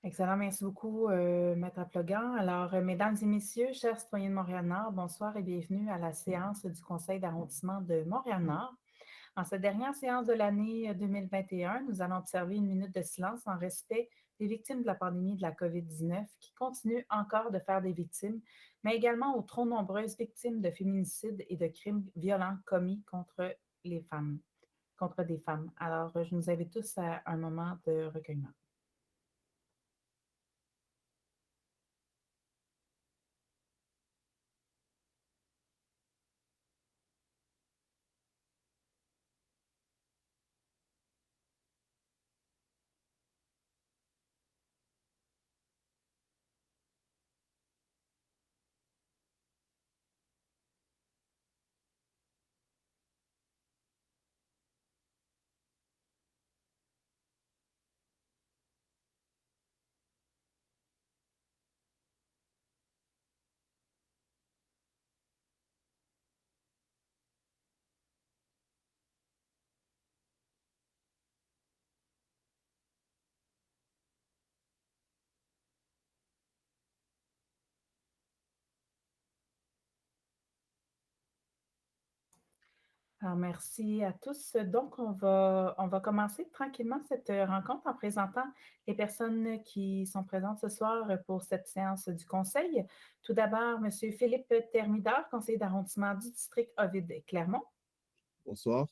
Excellent, merci beaucoup, Maître Plogan. Alors, mesdames et messieurs, chers citoyens de Montréal-Nord, bonsoir et bienvenue à la séance du Conseil d'arrondissement de Montréal-Nord. En cette dernière séance de l'année 2021, nous allons observer une minute de silence en respect des victimes de la pandémie de la COVID-19 qui continuent encore de faire des victimes, mais également aux trop nombreuses victimes de féminicides et de crimes violents commis contre les femmes, contre des femmes. Alors, je nous invite tous à un moment de recueillement. Alors, merci à tous. Donc, on va commencer tranquillement cette rencontre en présentant les personnes qui sont présentes ce soir pour cette séance du Conseil. Tout d'abord, M. Philippe Thermidor, conseiller d'arrondissement du district Ovid-Clermont. Bonsoir.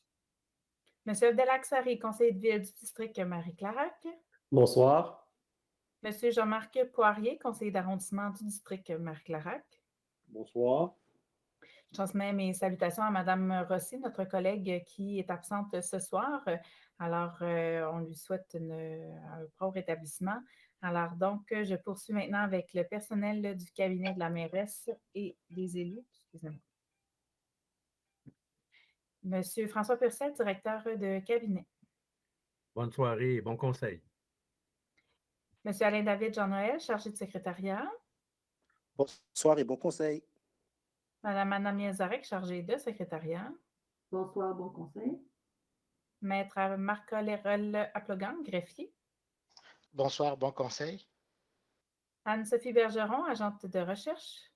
M. Abdelak Sari, conseiller de ville du district Marie-Clarac. Bonsoir. M. Jean-Marc Poirier, conseiller d'arrondissement du district Marie-Clarac. Bonsoir. Je transmets mes salutations à Mme Rossi, notre collègue qui est absente ce soir. Alors, on lui souhaite un prompt rétablissement. Alors, donc, je poursuis maintenant avec le personnel du cabinet de la mairesse et des élus. Excusez-moi. Monsieur François Purcell, directeur de cabinet. Bonne soirée et bon conseil. Monsieur Alain David Jean-Noël, chargé de secrétariat. Bonsoir et bon conseil. Madame Anna Miazarek, chargée de secrétariat. Bonsoir, bon conseil. Maître Marc-Lérol Aplogan, greffier. Bonsoir, bon conseil. Anne-Sophie Bergeron, agente de recherche.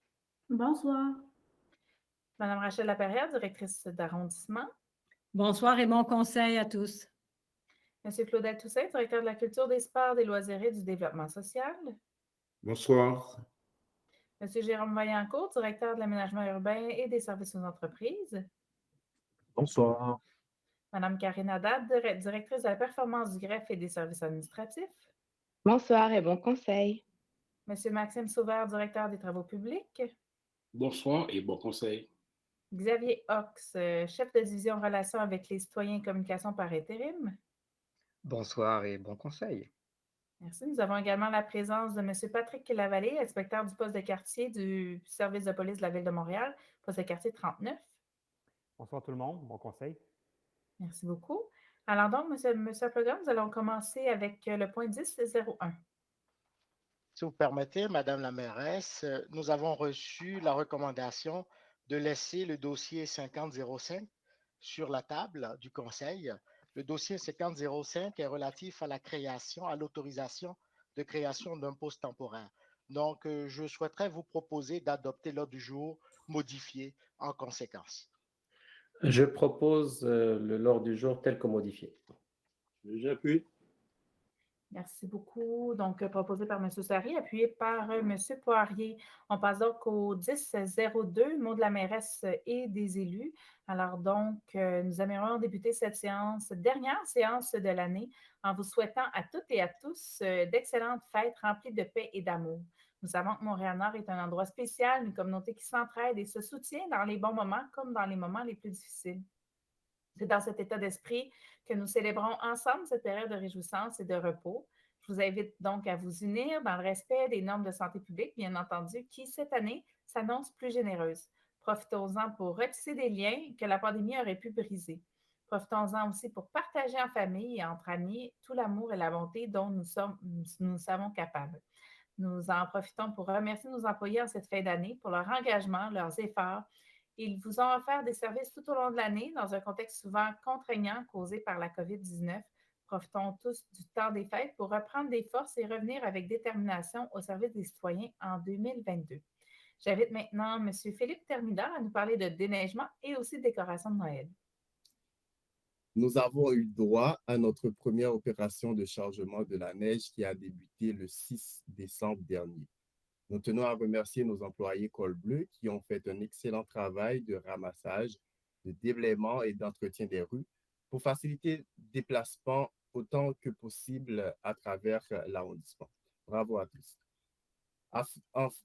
Bonsoir. Madame Rachel Laperrière, directrice d'arrondissement. Bonsoir et bon conseil à tous. Monsieur Claudel Toussaint, directeur de la culture, des sports, des loisirs et du développement social. Bonsoir. Monsieur Jérôme Vaillancourt, directeur de l'aménagement urbain et des services aux entreprises. Bonsoir. Madame Karine Haddad, directrice de la performance du greffe et des services administratifs. Bonsoir et bon conseil. Monsieur Maxime Sauveur, directeur des travaux publics. Bonsoir et bon conseil. Xavier Hox, chef de division relations avec les citoyens et communication par intérim. Bonsoir et bon conseil. Merci. Nous avons également la présence de M. Patrick Lavallée, inspecteur du poste de quartier du service de police de la Ville de Montréal, poste de quartier 39. Bonsoir tout le monde, bon conseil. Merci beaucoup. Alors donc, monsieur Aplogan, nous allons commencer avec le point 10.01. Si vous permettez, Madame la mairesse, nous avons reçu la recommandation de laisser le dossier 5005 sur la table du conseil. Le dossier 5005 est relatif à la création, à l'autorisation de création d'un poste temporaire. Donc, je souhaiterais vous proposer d'adopter l'ordre du jour modifié en conséquence. Je propose l'ordre du jour tel que modifié. J'appuie. Merci beaucoup. Donc, proposé par M. Sari, appuyé par M. Poirier. On passe donc au 10.02, mot de la mairesse et des élus. Alors donc, nous aimerions débuter cette séance, dernière séance de l'année, en vous souhaitant à toutes et à tous d'excellentes fêtes remplies de paix et d'amour. Nous savons que Montréal-Nord est un endroit spécial, une communauté qui s'entraide et se soutient dans les bons moments comme dans les moments les plus difficiles. C'est dans cet état d'esprit que nous célébrons ensemble cette période de réjouissance et de repos. Je vous invite donc à vous unir dans le respect des normes de santé publique, bien entendu, qui, cette année, s'annoncent plus généreuses. Profitons-en pour retisser des liens que la pandémie aurait pu briser. Profitons-en aussi pour partager en famille et entre amis tout l'amour et la bonté dont nous savons capables. Nous en profitons pour remercier nos employés en cette fin d'année pour leur engagement, leurs efforts. Ils vous ont offert des services tout au long de l'année dans un contexte souvent contraignant causé par la COVID-19. profitons tous du temps des fêtes pour reprendre des forces et revenir avec détermination au service des citoyens en 2022. J'invite maintenant M. Philippe Thermida à nous parler de déneigement et aussi de décoration de Noël. Nous avons eu droit à notre première opération de chargement de la neige qui a débuté le 6 décembre dernier. Nous tenons à remercier nos employés Col Bleu qui ont fait un excellent travail de ramassage, de déblaiement et d'entretien des rues pour faciliter le déplacement autant que possible à travers l'arrondissement. Bravo à tous.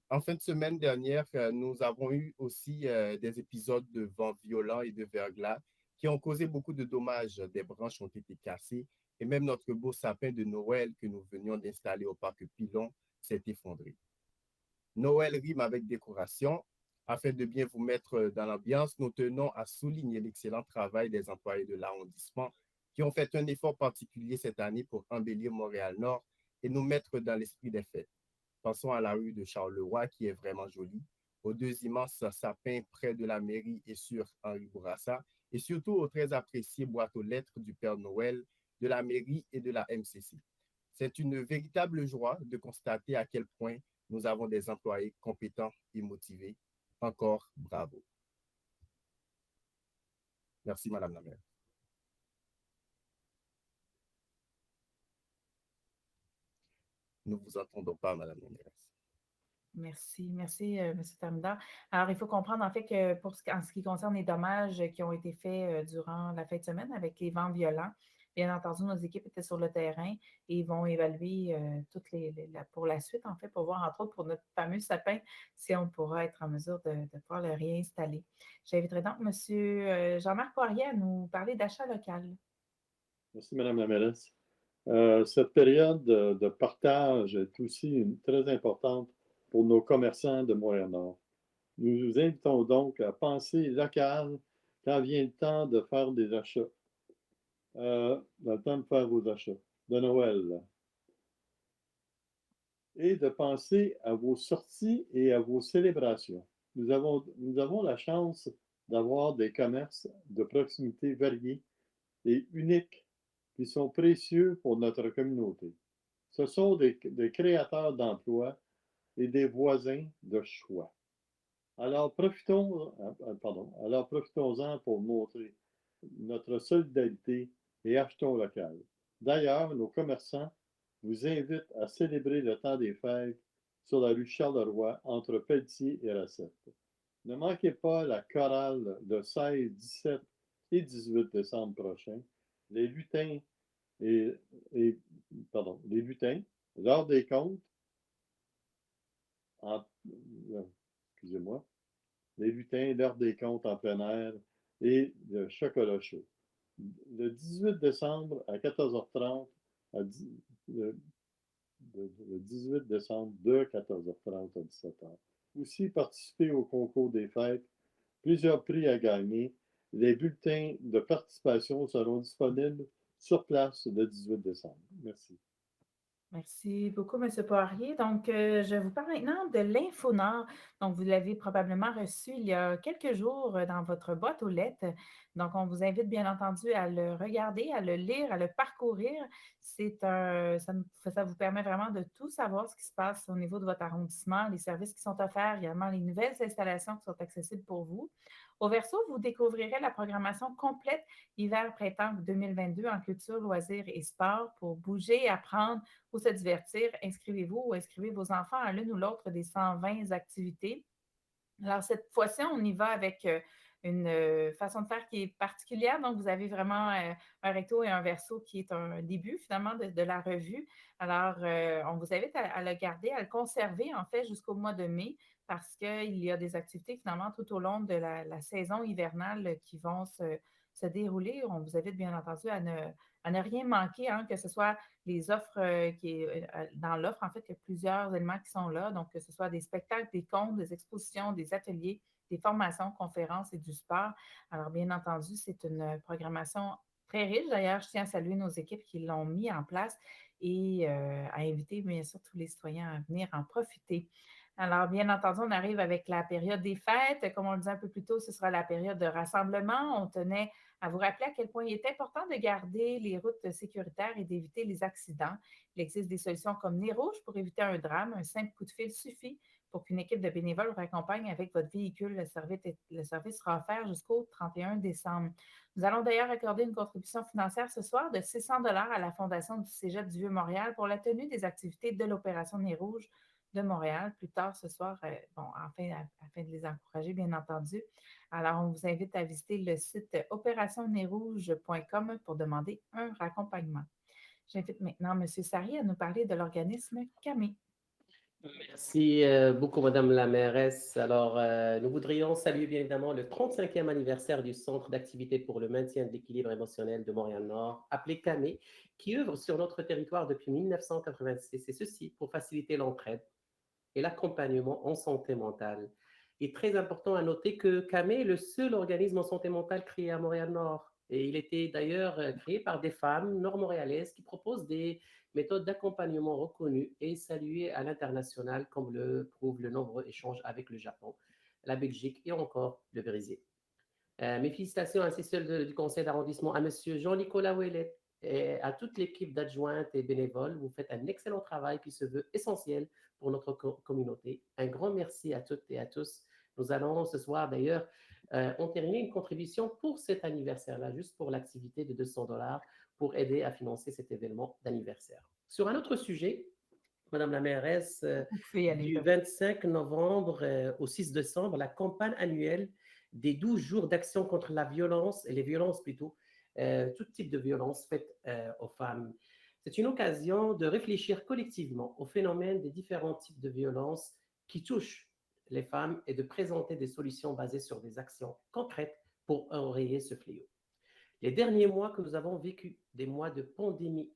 En fin de semaine dernière, nous avons eu aussi des épisodes de vent violent et de verglas qui ont causé beaucoup de dommages. Des branches ont été cassées et même notre beau sapin de Noël que nous venions d'installer au parc Pilon s'est effondré. Noël rime avec décoration. Afin de bien vous mettre dans l'ambiance, nous tenons à souligner l'excellent travail des employés de l'arrondissement qui ont fait un effort particulier cette année pour embellir Montréal-Nord et nous mettre dans l'esprit des fêtes. Pensons à la rue de Charleroi qui est vraiment jolie, aux deux immenses sapins près de la mairie et sur Henri Bourassa, et surtout aux très appréciées boîtes aux lettres du Père Noël, de la mairie et de la MCC. C'est une véritable joie de constater à quel point nous avons des employés compétents et motivés. Encore bravo. Merci, Madame la maire. Nous ne vous entendons pas, Madame la mairesse. Merci, M. Thermida. Alors, il faut comprendre en fait que en ce qui concerne les dommages qui ont été faits durant la fin de semaine avec les vents violents, bien entendu, nos équipes étaient sur le terrain et ils vont évaluer pour la suite, en fait, pour voir, entre autres, pour notre fameux sapin, si on pourra être en mesure de pouvoir le réinstaller. J'inviterai donc M. Jean-Marc Poirier à nous parler d'achat local. Merci, Madame la mairesse. Cette période de partage est aussi très importante pour nos commerçants de Montréal-Nord. Nous vous invitons donc à penser local quand vient le temps de faire des achats, le temps de faire vos achats de Noël, et de penser à vos sorties et à vos célébrations. Nous avons la chance d'avoir des commerces de proximité variés et uniques qui sont précieux pour notre communauté. Ce sont des créateurs d'emplois et des voisins de choix. Alors profitons-en pour montrer notre solidarité et achetons local. D'ailleurs, nos commerçants vous invitent à célébrer le temps des fêtes sur la rue Charleroi entre Pelletier et Racette. Ne manquez pas la chorale le 16, 17 et 18 décembre prochain. Les lutins, l'heure des comptes, les lutins, l'heure des comptes en plein air et le chocolat chaud. Le 18 décembre à 14h30, le 18 décembre de 14h30 à 17h. Aussi, participez au concours des fêtes. Plusieurs prix à gagner. Les bulletins de participation seront disponibles sur place le 18 décembre. Merci. Merci beaucoup, M. Poirier. Donc, je vous parle maintenant de l'InfoNord. Donc, vous l'avez probablement reçu il y a quelques jours dans votre boîte aux lettres. Donc, on vous invite bien entendu à le regarder, à le lire, à le parcourir. Ça vous permet vraiment de tout savoir ce qui se passe au niveau de votre arrondissement, les services qui sont offerts, également les nouvelles installations qui sont accessibles pour vous. Au verso, vous découvrirez la programmation complète hiver-printemps 2022 en culture, loisirs et sport pour bouger, apprendre ou se divertir. Inscrivez-vous ou inscrivez vos enfants à l'une ou l'autre des 120 activités. Alors, cette fois-ci, on y va avec une façon de faire qui est particulière. Donc, vous avez vraiment un recto et un verso qui est un début, finalement, de la revue. Alors, on vous invite à le garder, à le conserver, en fait, jusqu'au mois de mai, parce qu'il y a des activités, finalement, tout au long de la saison hivernale qui vont se dérouler. On vous invite, bien entendu, à ne rien manquer, hein, que ce soit les offres dans l'offre, en fait, il y a plusieurs éléments qui sont là. Donc, que ce soit des spectacles, des contes, des expositions, des ateliers, des formations, conférences et du sport. Alors, bien entendu, c'est une programmation très riche. D'ailleurs, je tiens à saluer nos équipes qui l'ont mis en place et à inviter bien sûr tous les citoyens à venir en profiter. Alors, bien entendu, on arrive avec la période des fêtes. Comme on le disait un peu plus tôt, ce sera la période de rassemblement. On tenait à vous rappeler à quel point il est important de garder les routes sécuritaires et d'éviter les accidents. Il existe des solutions comme Nez Rouge pour éviter un drame. Un simple coup de fil suffit pour qu'une équipe de bénévoles vous accompagne avec votre véhicule. Le service sera offert jusqu'au 31 décembre. Nous allons d'ailleurs accorder une contribution financière ce soir de 600 à la Fondation du Cégep du Vieux-Montréal pour la tenue des activités de l'opération Nez Rouge de Montréal plus tard ce soir, afin de les encourager, bien entendu. Alors, on vous invite à visiter le site opérationnerrouge.com pour demander un raccompagnement. J'invite maintenant M. Sari à nous parler de l'organisme CAME. Merci beaucoup, Madame la mairesse. Alors, nous voudrions saluer bien évidemment le 35e anniversaire du Centre d'activité pour le maintien de l'équilibre émotionnel de Montréal-Nord, appelé CAME, qui œuvre sur notre territoire depuis 1986, et ceci pour faciliter l'entraide et l'accompagnement en santé mentale. Il est très important à noter que CAME est le seul organisme en santé mentale créé à Montréal-Nord. Et il était d'ailleurs créé par des femmes nord-montréalaises qui proposent des méthode d'accompagnement reconnue et saluée à l'international, comme le prouvent de nombreux échanges avec le Japon, la Belgique et encore le Brésil. Mes félicitations ainsi celles du conseil d'arrondissement à M. Jean-Nicolas Ouellet et à toute l'équipe d'adjointes et bénévoles. Vous faites un excellent travail qui se veut essentiel pour notre communauté. Un grand merci à toutes et à tous. Nous allons ce soir d'ailleurs entériner une contribution pour cet anniversaire-là, juste pour l'activité de 200 $ pour aider à financer cet événement d'anniversaire. Sur un autre sujet, Madame la mairesse, du 25 novembre au 6 décembre, la campagne annuelle des 12 jours d'action contre la violence, et les violences plutôt, tout type de violence faite aux femmes. C'est une occasion de réfléchir collectivement au phénomène des différents types de violences qui touchent les femmes et de présenter des solutions basées sur des actions concrètes pour enrayer ce fléau. Les derniers mois que nous avons vécu, des mois de pandémie,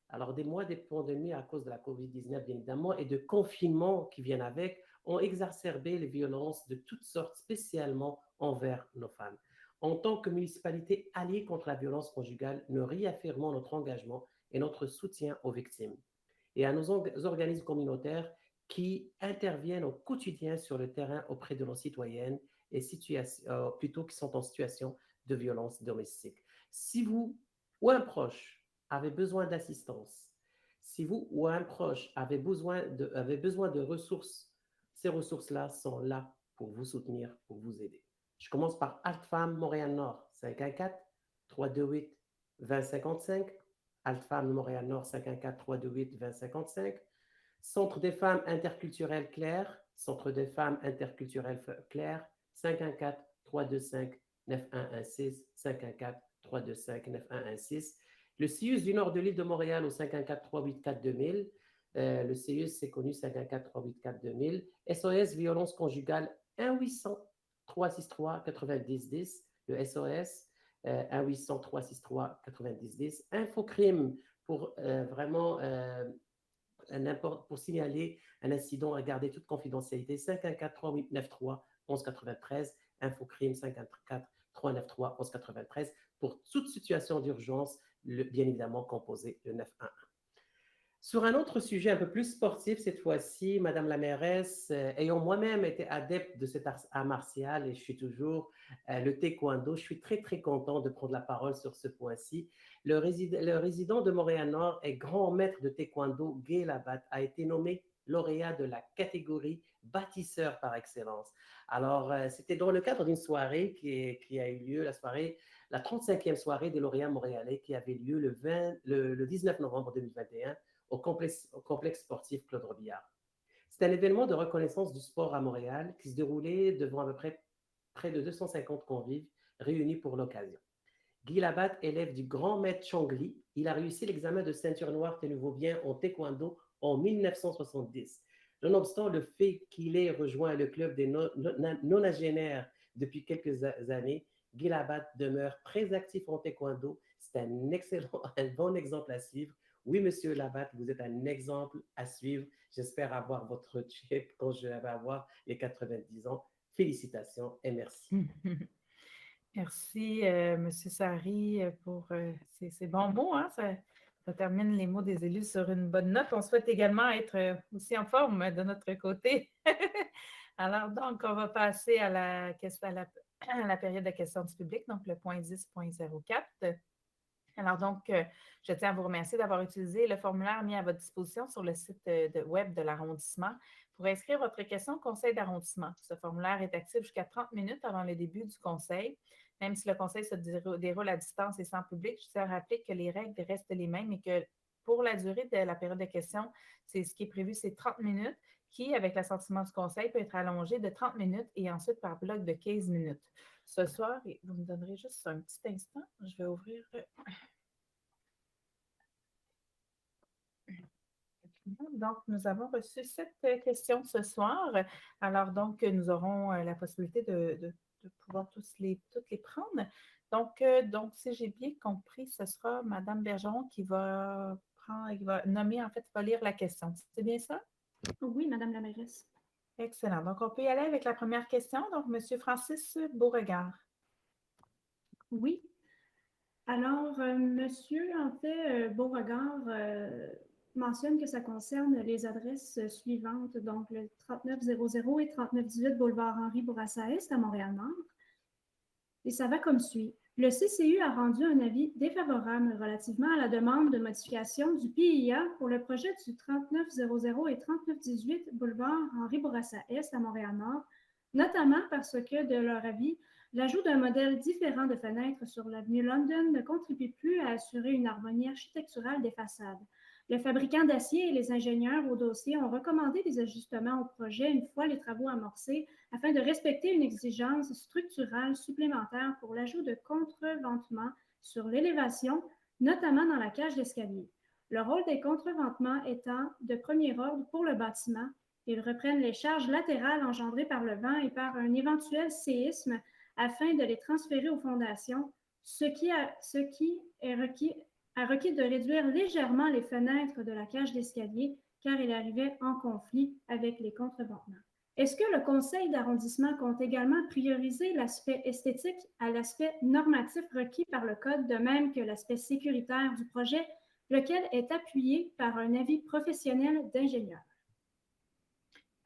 alors des mois de pandémie à cause de la COVID-19 bien évidemment et de confinement qui viennent avec, ont exacerbé les violences de toutes sortes, spécialement envers nos femmes. En tant que municipalité alliée contre la violence conjugale, nous réaffirmons notre engagement et notre soutien aux victimes et à nos organismes communautaires qui interviennent au quotidien sur le terrain auprès de nos citoyennes et plutôt qui sont en situation de violence domestique. Si vous ou un proche avez besoin d'assistance, si vous ou un proche avez besoin de ressources, ces ressources-là sont là pour vous soutenir, pour vous aider. Je commence par Alt-Femme Montréal-Nord, 514-328-2055. Alt-Femme Montréal-Nord, 514-328-2055. Centre des femmes interculturelles Claire, Centre des femmes interculturelles Claire, 514-325-9116, 514-325-9116. Le CIUS du nord de l'île de Montréal au 514-384-2000. Le CIUS, c'est connu, 514-384-2000. SOS Violence Conjugale, 1-800-363-9010. Le SOS, 1-800-363-9010. Infocrime pour vraiment pour signaler un incident, à garder toute confidentialité, 514-393-1193. Infocrime, 514-393-1193. Pour toute situation d'urgence, bien évidemment composé le 911. Sur un autre sujet un peu plus sportif cette fois-ci, Madame la mairesse, ayant moi-même été adepte de cet art martial et je suis toujours le taekwondo, je suis très très content de prendre la parole sur ce point-ci. Le résident de Montréal-Nord et grand maître de taekwondo, Guy Labatte, a été nommé lauréat de la catégorie bâtisseur par excellence. Alors, c'était dans le cadre d'une soirée qui a eu lieu, la 35e soirée des lauréats montréalais qui avait lieu le 19 novembre 2021 au complexe sportif Claude Robillard. C'est un événement de reconnaissance du sport à Montréal qui se déroulait devant à peu près de 250 convives réunis pour l'occasion. Guy Labatte, élève du grand maître Chongli, il a réussi l'examen de ceinture noire tenez-vous bien en taekwondo en 1970. Nonobstant le fait qu'il ait rejoint le club des nonagénaires depuis quelques années, Guy Labatte demeure très actif en taekwondo. C'est un bon exemple à suivre. Oui, Monsieur Labatte, vous êtes un exemple à suivre. J'espère avoir votre chip quand je vais avoir les 90 ans. Félicitations et merci. Merci, M. Sari, pour ces bons mots. Hein? Ça Ça termine les mots des élus sur une bonne note. On souhaite également être aussi en forme de notre côté. Alors, donc, on va passer à la période de questions du public, donc le point 10.04. Alors donc, je tiens à vous remercier d'avoir utilisé le formulaire mis à votre disposition sur le site web de l'arrondissement pour inscrire votre question au conseil d'arrondissement. Ce formulaire est actif jusqu'à 30 minutes avant le début du conseil. Même si le conseil se déroule à distance et sans public, je tiens à rappeler que les règles restent les mêmes et que pour la durée de la période de questions, c'est ce qui est prévu, c'est 30 minutes, qui, avec l'assentiment du conseil, peut être allongé de 30 minutes et ensuite par bloc de 15 minutes. Ce soir, et vous me donnerez juste un petit instant, je vais ouvrir. Donc, nous avons reçu 7 questions ce soir. Alors, donc, nous aurons la possibilité de pouvoir toutes les prendre. Donc, si j'ai bien compris, ce sera Mme Bergeron qui va nommer, en fait, qui va lire la question. C'est bien ça? Oui, Madame la mairesse. Excellent. Donc, on peut y aller avec la première question. Donc, M. Francis Beauregard. Oui. Alors, Monsieur, en fait, Beauregard mentionne que ça concerne les adresses suivantes, donc le 3900 et 3918 boulevard Henri Bourassa-Est à Montréal-Nord. Et ça va comme suit. Le CCU a rendu un avis défavorable relativement à la demande de modification du PIA pour le projet du 3900 et 3918 boulevard Henri Bourassa-Est à Montréal-Nord, notamment parce que, de leur avis, l'ajout d'un modèle différent de fenêtres sur l'avenue London ne contribue plus à assurer une harmonie architecturale des façades. Le fabricant d'acier et les ingénieurs au dossier ont recommandé des ajustements au projet une fois les travaux amorcés afin de respecter une exigence structurale supplémentaire pour l'ajout de contreventements sur l'élévation, notamment dans la cage d'escalier. Le rôle des contreventements étant de premier ordre pour le bâtiment, ils reprennent les charges latérales engendrées par le vent et par un éventuel séisme afin de les transférer aux fondations, ce qui est requis de réduire légèrement les fenêtres de la cage d'escalier car il arrivait en conflit avec les contreventements. Est-ce que le conseil d'arrondissement compte également prioriser l'aspect esthétique à l'aspect normatif requis par le code, de même que l'aspect sécuritaire du projet, lequel est appuyé par un avis professionnel d'ingénieur?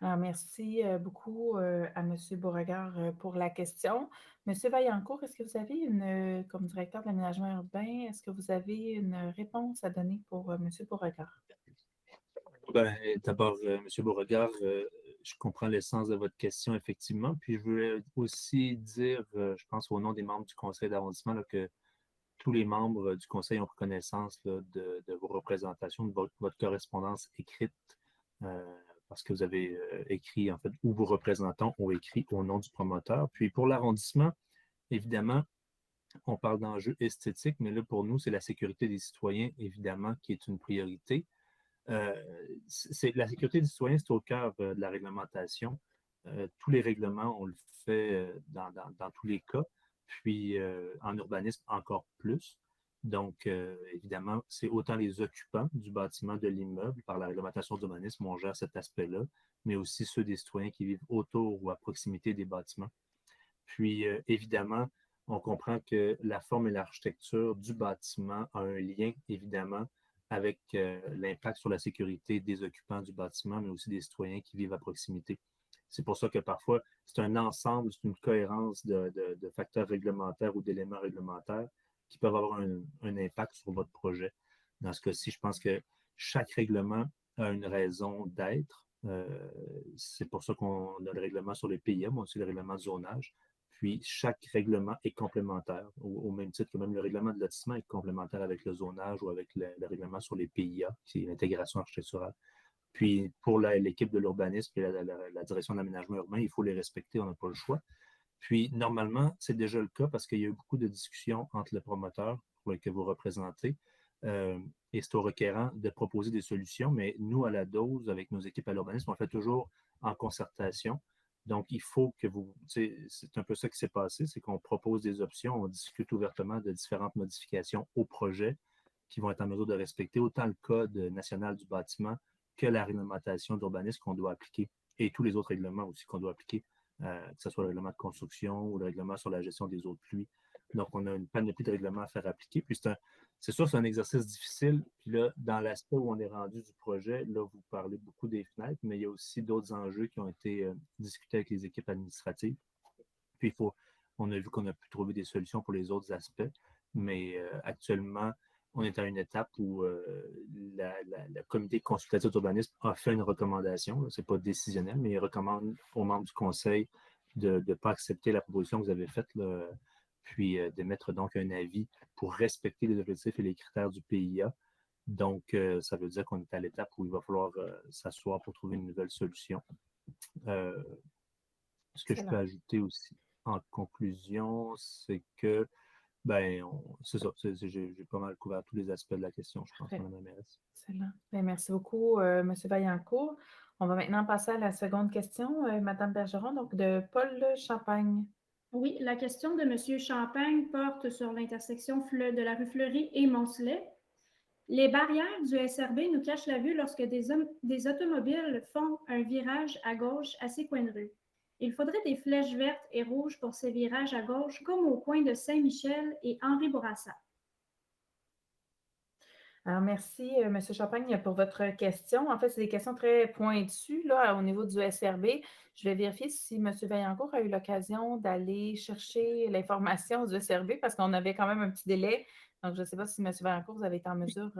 Alors, merci beaucoup à M. Beauregard pour la question. M. Vaillancourt, est-ce que vous avez comme directeur de l'aménagement urbain, est-ce que vous avez une réponse à donner pour M. Beauregard? D'abord, M. Beauregard, je comprends l'essence de votre question, effectivement. Puis, je voulais aussi dire, je pense au nom des membres du conseil d'arrondissement, là, que tous les membres du conseil ont pris connaissance là, de vos représentations, de votre correspondance écrite, parce que vous avez écrit, en fait, ou vos représentants ont écrit au nom du promoteur. Puis, pour l'arrondissement, évidemment, on parle d'enjeux esthétiques, mais là, pour nous, c'est la sécurité des citoyens, évidemment, qui est une priorité. La sécurité des citoyens, c'est au cœur de la réglementation. Tous les règlements, on le fait dans tous les cas, puis en urbanisme encore plus. Donc, évidemment, c'est autant les occupants du bâtiment, de l'immeuble, par la réglementation d'urbanisme, on gère cet aspect-là, mais aussi ceux des citoyens qui vivent autour ou à proximité des bâtiments. Puis, évidemment, on comprend que la forme et l'architecture du bâtiment a un lien, évidemment, avec l'impact sur la sécurité des occupants du bâtiment, mais aussi des citoyens qui vivent à proximité. C'est pour ça que parfois, c'est un ensemble, c'est une cohérence de facteurs réglementaires ou d'éléments réglementaires qui peuvent avoir un impact sur votre projet. Dans ce cas-ci, je pense que chaque règlement a une raison d'être. C'est pour ça qu'on a le règlement sur les PIA, mais aussi le règlement de zonage. Puis, chaque règlement est complémentaire, au même titre que même le règlement de lotissement est complémentaire avec le zonage ou avec le règlement sur les PIA, qui est l'intégration architecturale. Puis, pour l'équipe de l'urbanisme et la direction de l'aménagement urbain, il faut les respecter, on n'a pas le choix. Puis, normalement, c'est déjà le cas parce qu'il y a eu beaucoup de discussions entre le promoteur que vous représentez et c'est au requérant de proposer des solutions, mais nous, à la dose, avec nos équipes à l'urbanisme, on le fait toujours en concertation. Donc, il faut que c'est un peu ça qui s'est passé, c'est qu'on propose des options, on discute ouvertement de différentes modifications au projet qui vont être en mesure de respecter autant le Code national du bâtiment que la réglementation d'urbanisme qu'on doit appliquer et tous les autres règlements aussi qu'on doit appliquer, que ce soit le règlement de construction ou le règlement sur la gestion des eaux de pluie. Donc, on a une panoplie de règlements à faire appliquer. Puis, C'est sûr, c'est un exercice difficile. Puis là, dans l'aspect où on est rendu du projet, là, vous parlez beaucoup des fenêtres, mais il y a aussi d'autres enjeux qui ont été discutés avec les équipes administratives. Puis on a vu qu'on a pu trouver des solutions pour les autres aspects, mais actuellement, on est à une étape où le comité consultatif d'urbanisme a fait une recommandation. Ce n'est pas décisionnel, mais il recommande aux membres du conseil de ne pas accepter la proposition que vous avez faite, là, puis d'émettre donc un avis pour respecter les objectifs et les critères du PIA. Donc, ça veut dire qu'on est à l'étape où il va falloir s'asseoir pour trouver une nouvelle solution. Ce que je peux ajouter aussi en conclusion, c'est que, c'est ça, j'ai pas mal couvert tous les aspects de la question, je pense, Mme la mairesse. Excellent. Bien, merci beaucoup, M. Vaillancourt. On va maintenant passer à la seconde question, Mme Bergeron, donc de Paul Champagne. Oui, la question de M. Champagne porte sur l'intersection de la rue Fleury et Moncelet. Les barrières du SRB nous cachent la vue lorsque des automobiles font un virage à gauche à ces coins de rue. Il faudrait des flèches vertes et rouges pour ces virages à gauche, comme au coin de Saint-Michel et Henri Bourassa. Alors, merci, M. Champagne, pour votre question. En fait, c'est des questions très pointues là, au niveau du SRB. Je vais vérifier si M. Vaillancourt a eu l'occasion d'aller chercher l'information du SRB parce qu'on avait quand même un petit délai. Donc, je ne sais pas si M. Vaillancourt, vous avez été en mesure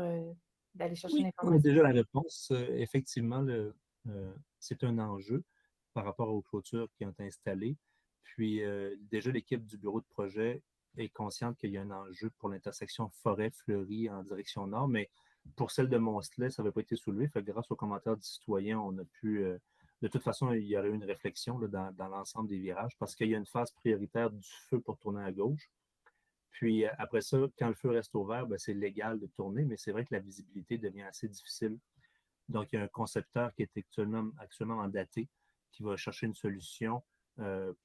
d'aller chercher Oui, on a l'information. déjà la réponse. Effectivement, c'est un enjeu par rapport aux clôtures qui ont été installées. Puis, déjà, l'équipe du bureau de projet est consciente qu'il y a un enjeu pour l'intersection Forêt-Fleury en direction nord, mais pour celle de Moncelet, ça n'avait pas été soulevé. Fait que grâce aux commentaires du citoyen, on a pu... de toute façon, il y aurait eu une réflexion là, dans l'ensemble des virages parce qu'il y a une phase prioritaire du feu pour tourner à gauche. Puis après ça, quand le feu reste ouvert, c'est légal de tourner, mais c'est vrai que la visibilité devient assez difficile. Donc, il y a un concepteur qui est actuellement mandaté qui va chercher une solution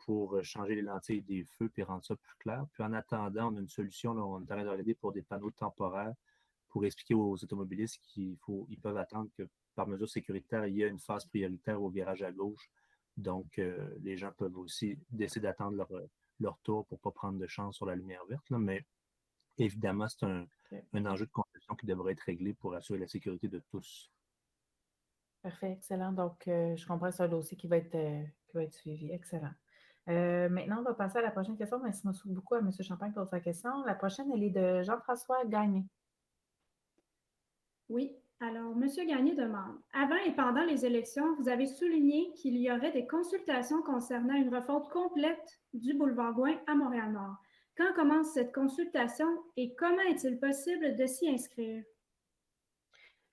pour changer les lentilles des feux et rendre ça plus clair. Puis en attendant, on a une solution, là, on est en train de regarder pour des panneaux temporaires pour expliquer aux automobilistes qu'ils peuvent attendre que par mesure sécuritaire, il y a une phase prioritaire au virage à gauche. Donc, les gens peuvent aussi décider d'attendre leur tour pour ne pas prendre de chance sur la lumière verte. Là. Mais évidemment, c'est un enjeu de conception qui devrait être réglé pour assurer la sécurité de tous. Parfait, excellent. Donc, je comprends que c'est un dossier qui va être suivi. Excellent. Maintenant, on va passer à la prochaine question. Merci beaucoup à M. Champagne pour sa question. La prochaine, elle est de Jean-François Gagné. Oui, alors M. Gagné demande, avant et pendant les élections, vous avez souligné qu'il y aurait des consultations concernant une refonte complète du boulevard Gouin à Montréal-Nord. Quand commence cette consultation et comment est-il possible de s'y inscrire?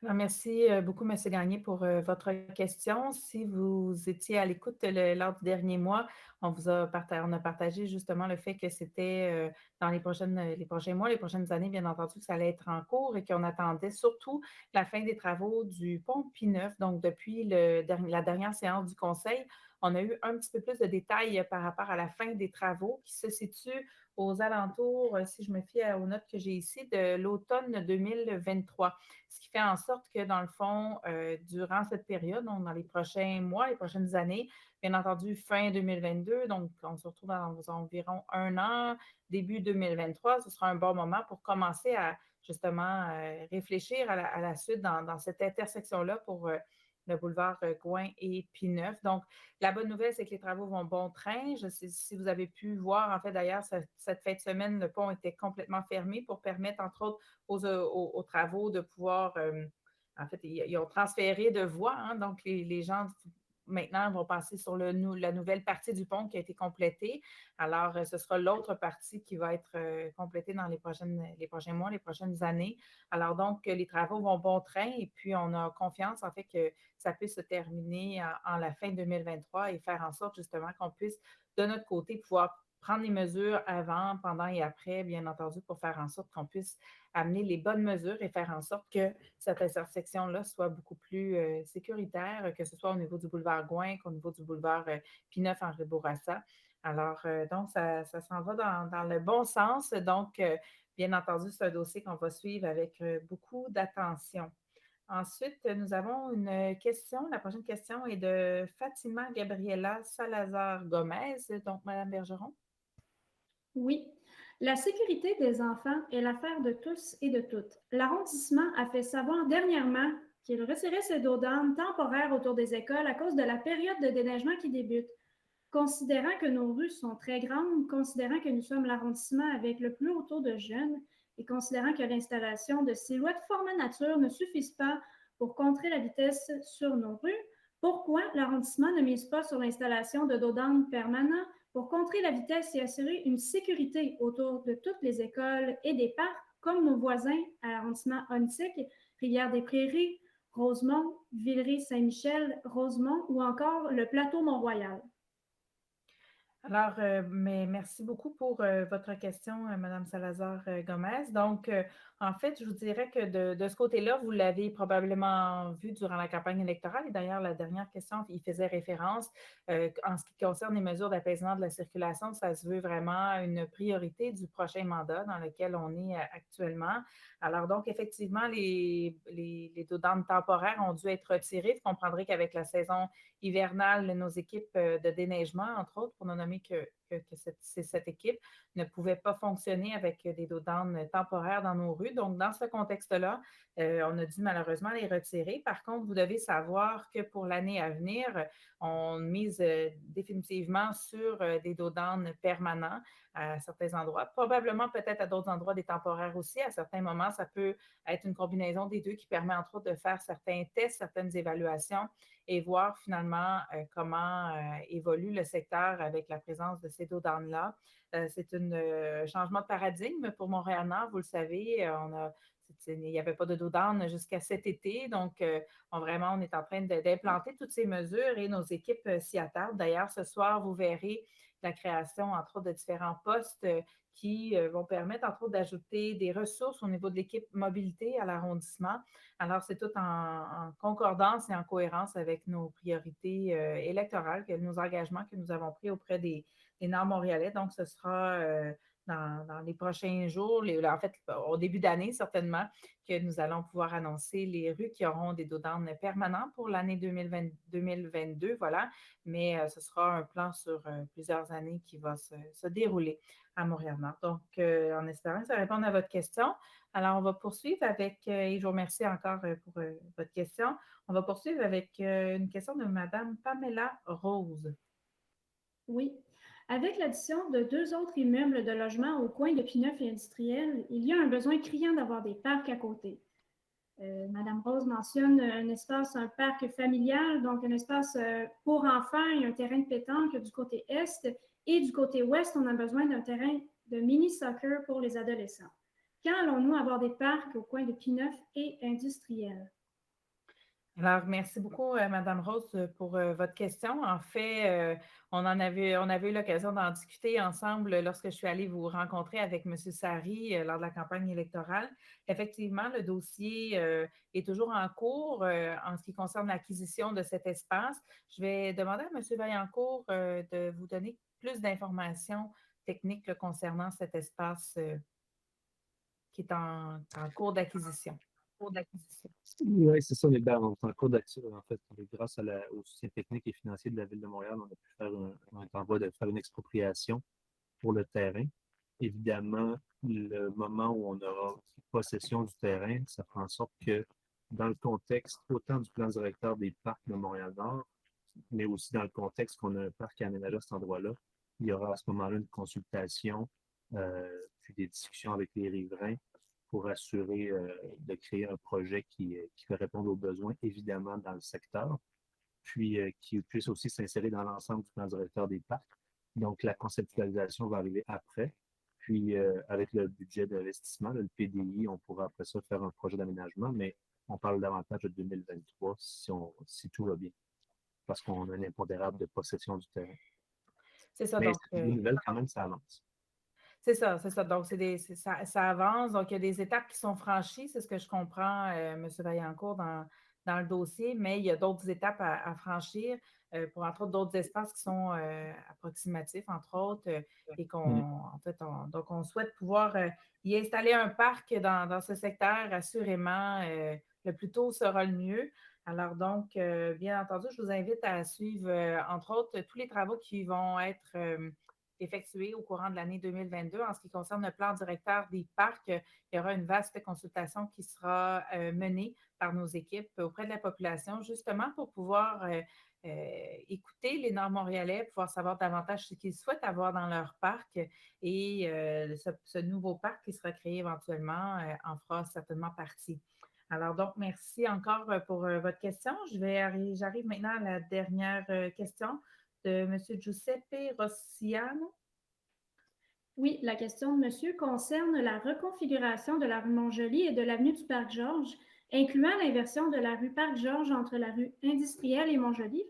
Alors, merci beaucoup, M. Gagné, pour votre question. Si vous étiez à l'écoute lors du dernier mois, on a partagé justement le fait que c'était dans les prochains mois, les prochaines années, bien entendu, que ça allait être en cours et qu'on attendait surtout la fin des travaux du pont P9. Donc, depuis la dernière séance du Conseil, on a eu un petit peu plus de détails par rapport à la fin des travaux qui se situent aux alentours, si je me fie aux notes que j'ai ici, de l'automne 2023. Ce qui fait en sorte que, dans le fond, durant cette période, donc dans les prochains mois, les prochaines années, bien entendu, fin 2022, donc on se retrouve dans environ un an, début 2023, ce sera un bon moment pour commencer à justement réfléchir à la suite dans cette intersection-là pour le boulevard Gouin et P9. Donc, la bonne nouvelle, c'est que les travaux vont bon train. Je sais si vous avez pu voir, en fait, d'ailleurs, cette fin de semaine, le pont était complètement fermé pour permettre, entre autres, aux travaux de pouvoir... en fait, ils ont transféré de voies, hein, donc les gens maintenant vont passer sur la nouvelle partie du pont qui a été complétée. Alors, ce sera l'autre partie qui va être complétée dans les prochains mois, les prochaines années. Alors, donc, les travaux vont bon train et puis on a confiance, en fait, que ça puisse se terminer en la fin 2023 et faire en sorte, justement, qu'on puisse, de notre côté, pouvoir prendre les mesures avant, pendant et après, bien entendu, pour faire en sorte qu'on puisse amener les bonnes mesures et faire en sorte que cette intersection-là soit beaucoup plus sécuritaire, que ce soit au niveau du boulevard Gouin qu'au niveau du boulevard P9 Henri Bourassa. Alors, donc, ça s'en va dans le bon sens. Donc, bien entendu, c'est un dossier qu'on va suivre avec beaucoup d'attention. Ensuite, nous avons une question. La prochaine question est de Fatima Gabriela Salazar-Gomez. Donc, Mme Bergeron. Oui. La sécurité des enfants est l'affaire de tous et de toutes. L'arrondissement a fait savoir dernièrement qu'il retirait ses dos d'âne temporaires autour des écoles à cause de la période de déneigement qui débute. Considérant que nos rues sont très grandes, considérant que nous sommes l'arrondissement avec le plus haut taux de jeunes et considérant que l'installation de silhouettes format nature ne suffisent pas pour contrer la vitesse sur nos rues, pourquoi l'arrondissement ne mise pas sur l'installation de dos d'âne permanents pour contrer la vitesse et assurer une sécurité autour de toutes les écoles et des parcs, comme nos voisins à l'arrondissement Ontic, Rivière-des-Prairies, Rosemont, Villeray-Saint-Michel, Rosemont ou encore le plateau Mont-Royal? Alors, mais merci beaucoup pour votre question, Madame Salazar-Gomez. Donc, en fait, je vous dirais que de ce côté-là, vous l'avez probablement vu durant la campagne électorale. Et d'ailleurs, la dernière question, il faisait référence en ce qui concerne les mesures d'apaisement de la circulation. Ça se veut vraiment une priorité du prochain mandat dans lequel on est actuellement. Alors, donc, effectivement, les dos d'âne temporaires ont dû être retirés. Vous comprendrez qu'avec la saison hivernale, nos équipes de déneigement, entre autres, pour ne nommer que cette équipe, ne pouvait pas fonctionner avec des dos d'âne temporaires dans nos rues. Donc, dans ce contexte-là, on a dû malheureusement les retirer. Par contre, vous devez savoir que pour l'année à venir, on mise définitivement sur des dos d'âne permanents à certains endroits, probablement peut-être à d'autres endroits des temporaires aussi. À certains moments, ça peut être une combinaison des deux qui permet entre autres de faire certains tests, certaines évaluations et voir finalement comment évolue le secteur avec la présence de ces dos d'âne-là. C'est un changement de paradigme pour Montréal-Nord, vous le savez. Il n'y avait pas de dos d'âne jusqu'à cet été, donc on est en train d'implanter toutes ces mesures et nos équipes s'y attardent. D'ailleurs, ce soir, vous verrez la création, entre autres, de différents postes qui vont permettre, entre autres, d'ajouter des ressources au niveau de l'équipe mobilité à l'arrondissement. Alors, c'est tout en concordance et en cohérence avec nos priorités électorales, nos engagements que nous avons pris auprès des Nord-Montréalais. Donc, ce sera dans les prochains jours, en fait, au début d'année, certainement, que nous allons pouvoir annoncer les rues qui auront des dos d'âne permanents pour l'année 2022, voilà. Mais ce sera un plan sur plusieurs années qui va se dérouler à Montréal-Nord. Donc, en espérant que ça réponde à votre question. Alors, on va poursuivre avec, et je vous remercie encore pour votre question, on va poursuivre avec une question de Mme Pamela Rose. Oui. Avec l'addition de 2 autres immeubles de logement au coin de P9 et industriel, il y a un besoin criant d'avoir des parcs à côté. Madame Rose mentionne un parc familial, donc un espace pour enfants et un terrain de pétanque du côté est. Et du côté ouest, on a besoin d'un terrain de mini-soccer pour les adolescents. Quand allons-nous avoir des parcs au coin de P9 et industriel? Alors, merci beaucoup, Madame Rose, pour votre question. En fait, on avait eu l'occasion d'en discuter ensemble lorsque je suis allée vous rencontrer avec M. Sari lors de la campagne électorale. Effectivement, le dossier est toujours en cours en ce qui concerne l'acquisition de cet espace. Je vais demander à M. Vaillancourt de vous donner plus d'informations techniques concernant cet espace qui est en cours d'acquisition. Oui, c'est ça, on est en cours d'action, en fait. Grâce au soutien technique et financier de la Ville de Montréal, on est en voie de faire une expropriation pour le terrain. Évidemment, le moment où on aura possession du terrain, ça fera en sorte que dans le contexte autant du plan directeur des parcs de Montréal-Nord, mais aussi dans le contexte qu'on a un parc à aménager à cet endroit-là, il y aura à ce moment-là une consultation, puis des discussions avec les riverains pour assurer de créer un projet qui va répondre aux besoins, évidemment, dans le secteur, puis qui puisse aussi s'insérer dans l'ensemble du plan directeur des parcs. Donc, la conceptualisation va arriver après. Puis, avec le budget d'investissement, le PDI, on pourra après ça faire un projet d'aménagement, mais on parle davantage de 2023 si tout va bien, parce qu'on a un impondérable de possession du terrain. C'est ça, mais donc. C'est une nouvelle, quand même, ça avance. C'est ça, c'est ça. Donc, ça avance. Donc, il y a des étapes qui sont franchies, c'est ce que je comprends, M. Vaillancourt, dans le dossier, mais il y a d'autres étapes à franchir pour, entre autres, d'autres espaces qui sont approximatifs, entre autres, et donc, on souhaite pouvoir y installer un parc dans ce secteur, assurément, le plus tôt sera le mieux. Alors, donc, bien entendu, je vous invite à suivre, entre autres, tous les travaux qui vont être effectué au courant de l'année 2022. En ce qui concerne le plan directeur des parcs, il y aura une vaste consultation qui sera menée par nos équipes auprès de la population, justement pour pouvoir écouter les Nord-Montréalais, pouvoir savoir davantage ce qu'ils souhaitent avoir dans leur parc et ce nouveau parc qui sera créé éventuellement en fera certainement partie. Alors donc, merci encore pour votre question. J'arrive maintenant à la dernière question de M. Giuseppe Rossiano. Oui, la question de monsieur concerne la reconfiguration de la rue Montjoly et de l'avenue du Parc-Georges, incluant l'inversion de la rue Parc-Georges entre la rue Industrielle et Montjoly.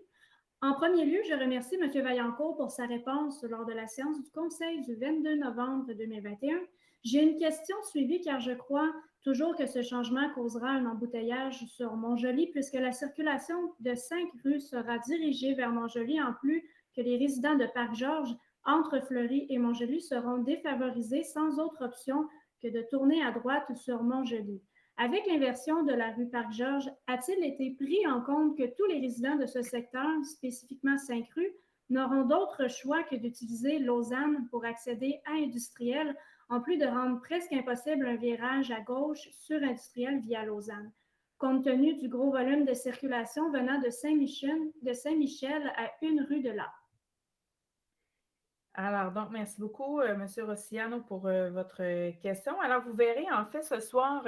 En premier lieu, je remercie M. Vaillancourt pour sa réponse lors de la séance du Conseil du 22 novembre 2021. J'ai une question suivie car je crois toujours que ce changement causera un embouteillage sur Montjoly puisque la circulation de 5 rues sera dirigée vers Montjoly en plus que les résidents de Parc-Georges entre Fleury et Montjoly seront défavorisés sans autre option que de tourner à droite sur Montjoly. Avec l'inversion de la rue Parc-Georges, a-t-il été pris en compte que tous les résidents de ce secteur, spécifiquement 5 rues, n'auront d'autre choix que d'utiliser Lausanne pour accéder à Industriel, en plus de rendre presque impossible un virage à gauche sur Industriel via Lausanne, compte tenu du gros volume de circulation venant de Saint-Michel à une rue de là? Alors, donc, merci beaucoup, M. Rossiano, pour votre question. Alors, vous verrez, en fait, ce soir,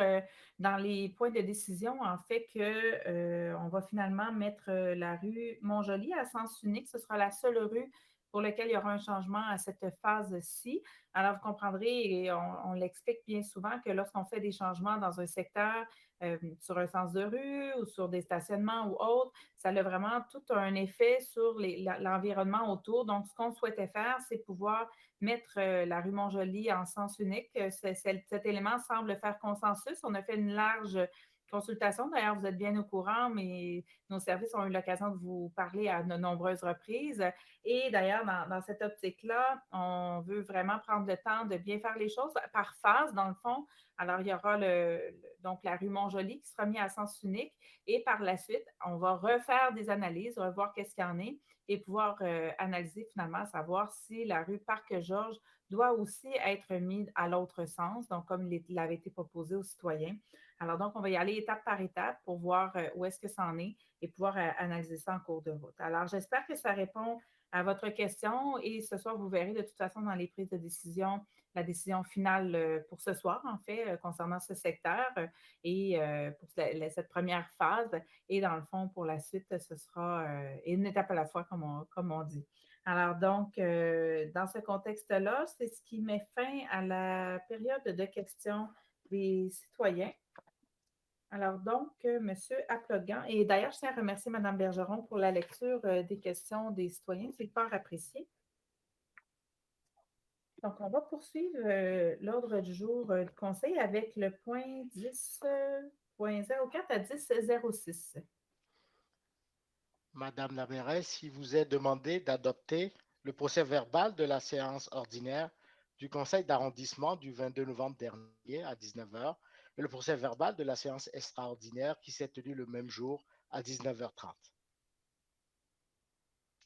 dans les points de décision, en fait, qu'on va finalement mettre la rue Montjoly à sens unique. Ce sera la seule rue pour laquelle il y aura un changement à cette phase-ci. Alors, vous comprendrez, et on l'explique bien souvent, que lorsqu'on fait des changements dans un secteur, sur un sens de rue ou sur des stationnements ou autres, ça a vraiment tout un effet sur l'environnement autour. Donc, ce qu'on souhaitait faire, c'est pouvoir mettre la rue Montjoly en sens unique. Cet élément semble faire consensus. On a fait une large consultation. D'ailleurs, vous êtes bien au courant, mais nos services ont eu l'occasion de vous parler à de nombreuses reprises. Et d'ailleurs, dans cette optique-là, on veut vraiment prendre le temps de bien faire les choses par phase, dans le fond. Alors, il y aura donc la rue Montjoly qui sera mise à sens unique et par la suite, on va refaire des analyses, revoir qu'est-ce qu'il y en est et pouvoir analyser finalement, savoir si la rue Parc-Georges doit aussi être mise à l'autre sens, donc comme il avait été proposé aux citoyens. Alors donc, on va y aller étape par étape pour voir où est-ce que ça en est et pouvoir analyser ça en cours de route. Alors, j'espère que ça répond à votre question et ce soir, vous verrez de toute façon dans les prises de décision, la décision finale pour ce soir, en fait, concernant ce secteur et pour cette première phase. Et dans le fond, pour la suite, ce sera une étape à la fois, comme on dit. Alors donc, dans ce contexte-là, c'est ce qui met fin à la période de questions des citoyens. Alors donc, M. Aplogan, et d'ailleurs, je tiens à remercier Mme Bergeron pour la lecture des questions des citoyens, c'est fort apprécié. Donc, on va poursuivre l'ordre du jour du Conseil avec le point 10.04 à 10.06. Madame la mairesse, il vous est demandé d'adopter le procès-verbal de la séance ordinaire du Conseil d'arrondissement du 22 novembre dernier à 19h et le procès-verbal de la séance extraordinaire qui s'est tenue le même jour à 19h30.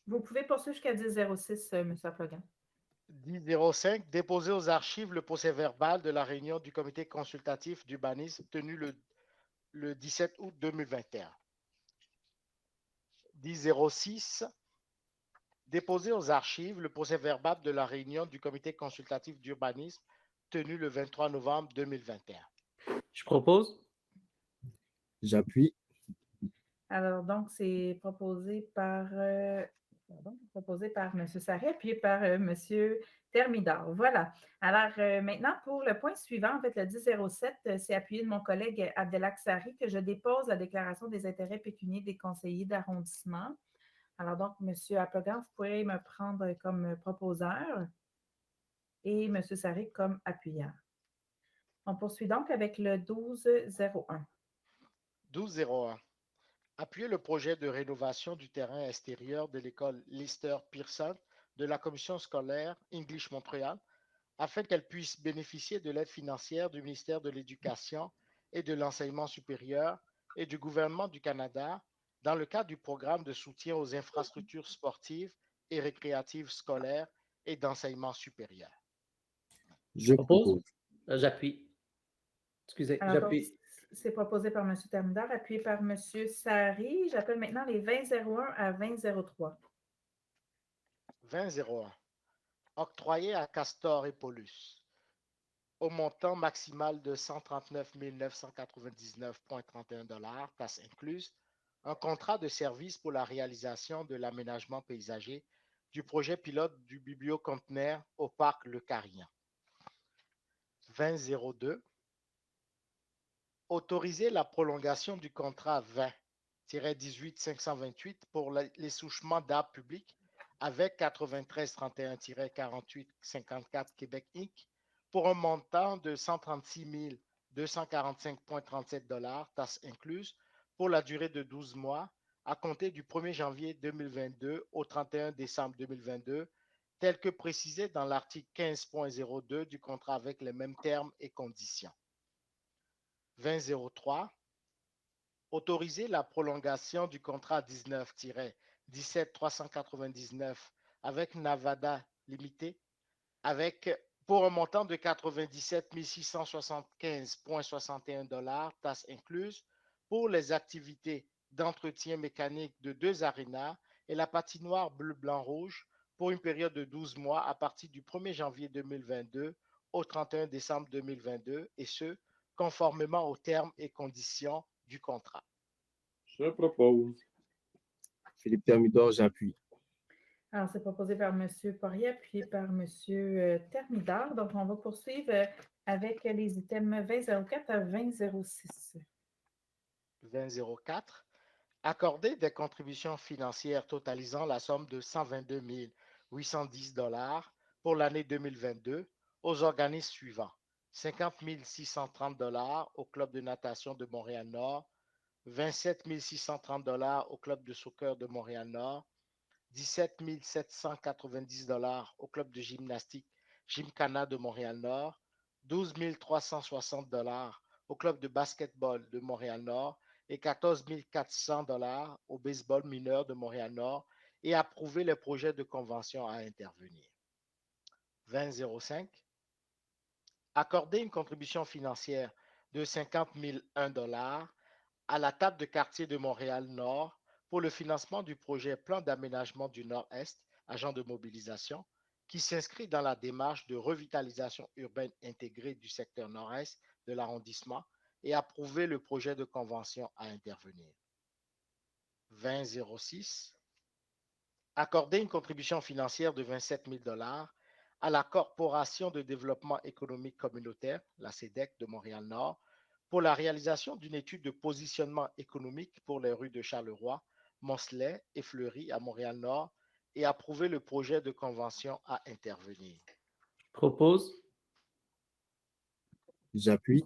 Vous pouvez poursuivre jusqu'à 10.06, M. Aplogan. 10.05, déposer aux archives le procès-verbal de la réunion du comité consultatif d'urbanisme tenue le 17 août 2021. 10.06, déposer aux archives le procès-verbal de la réunion du comité consultatif d'urbanisme tenue le 23 novembre 2021. Je propose. J'appuie. Alors, donc, c'est proposé par M. Sarret, appuyé par M. Thermidor. Voilà. Alors, maintenant, pour le point suivant, en fait, le 10.07, c'est appuyé de mon collègue Abdelak Sari que je dépose la déclaration des intérêts pécuniaires des conseillers d'arrondissement. Alors, donc, M. Aplogan, vous pourrez me prendre comme proposeur et M. Sari comme appuyant. On poursuit donc avec le 12.01. 12.01. Appuyer le projet de rénovation du terrain extérieur de l'école Lister Pearson de la commission scolaire English Montréal afin qu'elle puisse bénéficier de l'aide financière du ministère de l'Éducation et de l'Enseignement supérieur et du gouvernement du Canada dans le cadre du programme de soutien aux infrastructures sportives et récréatives scolaires et d'enseignement supérieur. Je Propose. propose. J'appuie. Excusez, Alors, donc, j'appuie. c'est proposé par M. Thermidor, appuyé par M. Sari. J'appelle maintenant les 2001 à 2003. 2001. Octroyé à Castor et Paulus au montant maximal de 139 999,31 $, taxes incluses, un contrat de service pour la réalisation de l'aménagement paysager du projet pilote du biblioconteneur au parc Le Carignan. 2002. Autoriser la prolongation du contrat 20-18-528 pour l'essouchement d'arbres publics avec 9331-4854 Québec Inc. pour un montant de 136 245,37 $, taxes incluses, pour la durée de 12 mois, à compter du 1er janvier 2022 au 31 décembre 2022, tel que précisé dans l'article 15.02 du contrat avec les mêmes termes et conditions. 2003. Autoriser la prolongation du contrat 19-17-399 avec Navada Limité pour un montant de 97 675,61 $, taxes incluses, pour les activités d'entretien mécanique de 2 arénas et la patinoire bleu-blanc-rouge pour une période de 12 mois à partir du 1er janvier 2022 au 31 décembre 2022, et ce, conformément aux termes et conditions du contrat. Je propose. Philippe Thermidor, j'appuie. Alors, c'est proposé par M. Poirier, appuyé par M. Thermidor. Donc, on va poursuivre avec les items 2004 à 2006. 2004. Accorder des contributions financières totalisant la somme de 122 810 $ pour l'année 2022 aux organismes suivants: 50 630 $ au Club de natation de Montréal-Nord, 27 630 $ au Club de soccer de Montréal-Nord, 17 790 $ au Club de gymnastique Gymkhana de Montréal-Nord, 12 360 $ au Club de basketball de Montréal-Nord et 14 400 $ au baseball mineur de Montréal-Nord, et approuver les projets de convention à intervenir. 2005. Accorder une contribution financière de 50 001 $ à la table de quartier de Montréal-Nord pour le financement du projet Plan d'aménagement du Nord-Est, agent de mobilisation, qui s'inscrit dans la démarche de revitalisation urbaine intégrée du secteur nord-est de l'arrondissement, et approuver le projet de convention à intervenir. 2006. Accorder une contribution financière de 27 000 $ à la Corporation de développement économique communautaire, la CEDEC de Montréal-Nord, pour la réalisation d'une étude de positionnement économique pour les rues de Charleroi, Moncelet et Fleury à Montréal-Nord, et approuver le projet de convention à intervenir. Propose. J'appuie.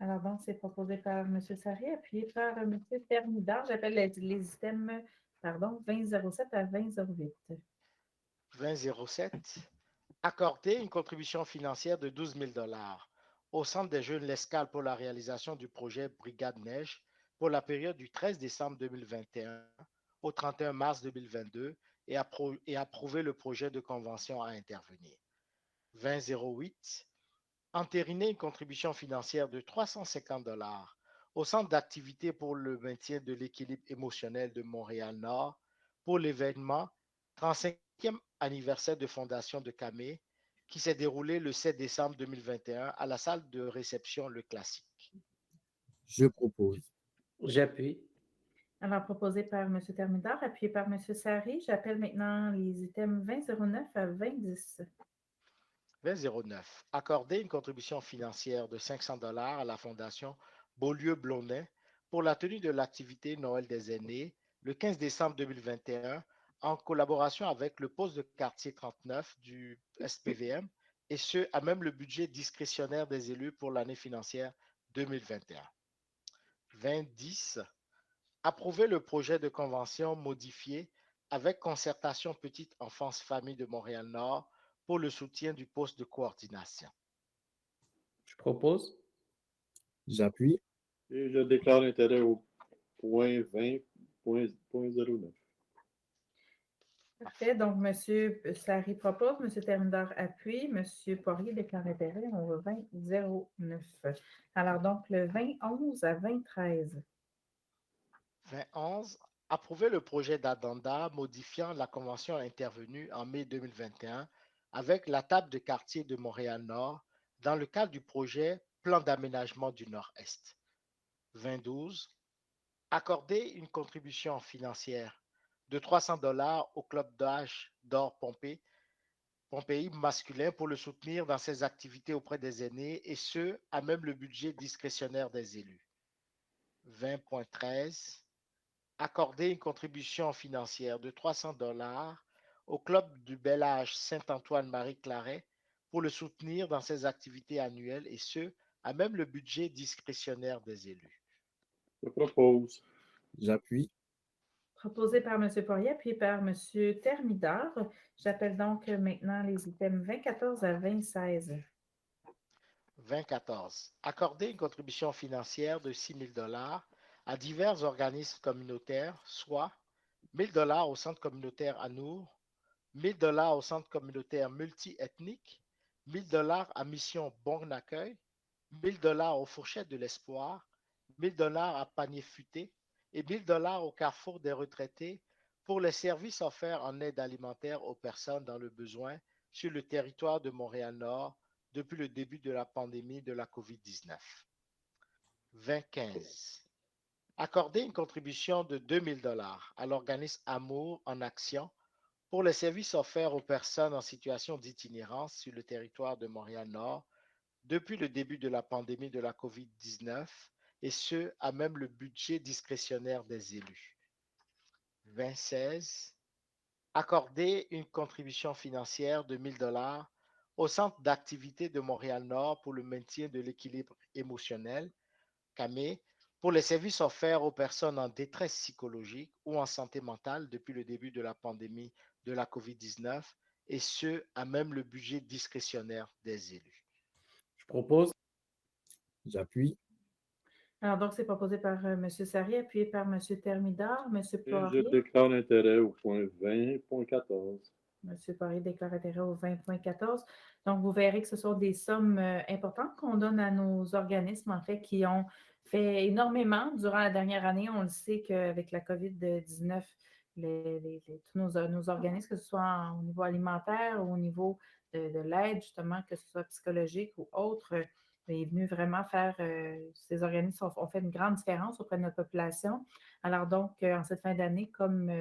Alors, donc, c'est proposé par M. Sari, appuyé par M. Thermidor. J'appelle les items 2007 à 2008. 2007. Accorder une contribution financière de 12 000 $ au Centre des Jeunes L'Escale pour la réalisation du projet Brigade Neige pour la période du 13 décembre 2021 au 31 mars 2022, et approuver le projet de convention à intervenir. 2008. Entériner une contribution financière de 350 $ au Centre d'activité pour le maintien de l'équilibre émotionnel de Montréal-Nord pour l'événement 35e anniversaire de fondation de Camé, qui s'est déroulé le 7 décembre 2021 à la salle de réception Le Classique. Je propose. J'appuie. Alors, proposé par M. Thermidor, appuyé par M. Sari. J'appelle maintenant les items 2009 à 2010. 2009. Accorder une contribution financière de 500 $ à la Fondation Beaulieu-Blondin pour la tenue de l'activité Noël des aînés le 15 décembre 2021 en collaboration avec le poste de quartier 39 du SPVM, et ce, à même le budget discrétionnaire des élus pour l'année financière 2021. 2010. Approuver le projet de convention modifié avec Concertation Petite Enfance Famille de Montréal-Nord pour le soutien du poste de coordination. Je propose. J'appuie. Et je déclare l'intérêt au point 20.09. Parfait. Donc, M. Sari propose, M. Thermidor appuie, M. Poirier déclare intérêt au 20-09. Alors, donc, le 20-11 à 20-13. 2011, approuver le projet d'addenda modifiant la convention intervenue en mai 2021 avec la table de quartier de Montréal-Nord dans le cadre du projet Plan d'aménagement du Nord-Est. 2012, accorder une contribution financière de 300 au club d'âge d'or Pompéi masculin pour le soutenir dans ses activités auprès des aînés et ce, à même le budget discrétionnaire des élus. 20.13, accorder une contribution financière de 300 au club du Bel Âge Saint-Antoine-Marie Claret pour le soutenir dans ses activités annuelles et ce, à même le budget discrétionnaire des élus. Je propose. J'appuie. Proposé par M. Poirier, appuyé par M. Thermidor. J'appelle donc maintenant les items 20-14 à 20-16. 2014. Accorder une contribution financière de 6 000 à divers organismes communautaires, soit 1 000 au Centre communautaire Anour, 1 000 au Centre communautaire multiethnique, 1 000 à Mission Bon Accueil, 1 000 aux Fourchettes de l'Espoir, 1 000 à Panier Futé et 1 000 au Carrefour des retraités pour les services offerts en aide alimentaire aux personnes dans le besoin sur le territoire de Montréal-Nord depuis le début de la pandémie de la COVID-19. 2015. Accorder une contribution de 2 000 à l'organisme Amour en Action pour les services offerts aux personnes en situation d'itinérance sur le territoire de Montréal-Nord depuis le début de la pandémie de la COVID-19 et ce, à même le budget discrétionnaire des élus. 2016. Accorder une contribution financière de 1 000 au Centre d'activité de Montréal-Nord pour le maintien de l'équilibre émotionnel, CAME, pour les services offerts aux personnes en détresse psychologique ou en santé mentale depuis le début de la pandémie de la COVID-19 et ce, à même le budget discrétionnaire des élus. Je propose. J'appuie. Alors, donc, c'est proposé par M. Sari, appuyé par M. Thermidor, M. Et je Poirier. déclare l'intérêt au point 20.14. M. Poirier déclare intérêt au 20.14. Donc, vous verrez que ce sont des sommes importantes qu'on donne à nos organismes, en fait, qui ont fait énormément durant la dernière année. On le sait qu'avec la COVID-19, tous nos organismes, que ce soit au niveau alimentaire ou au niveau de l'aide, justement, que ce soit psychologique ou autre, est venu vraiment faire, ces organismes ont fait une grande différence auprès de notre population. Alors donc, en cette fin d'année, comme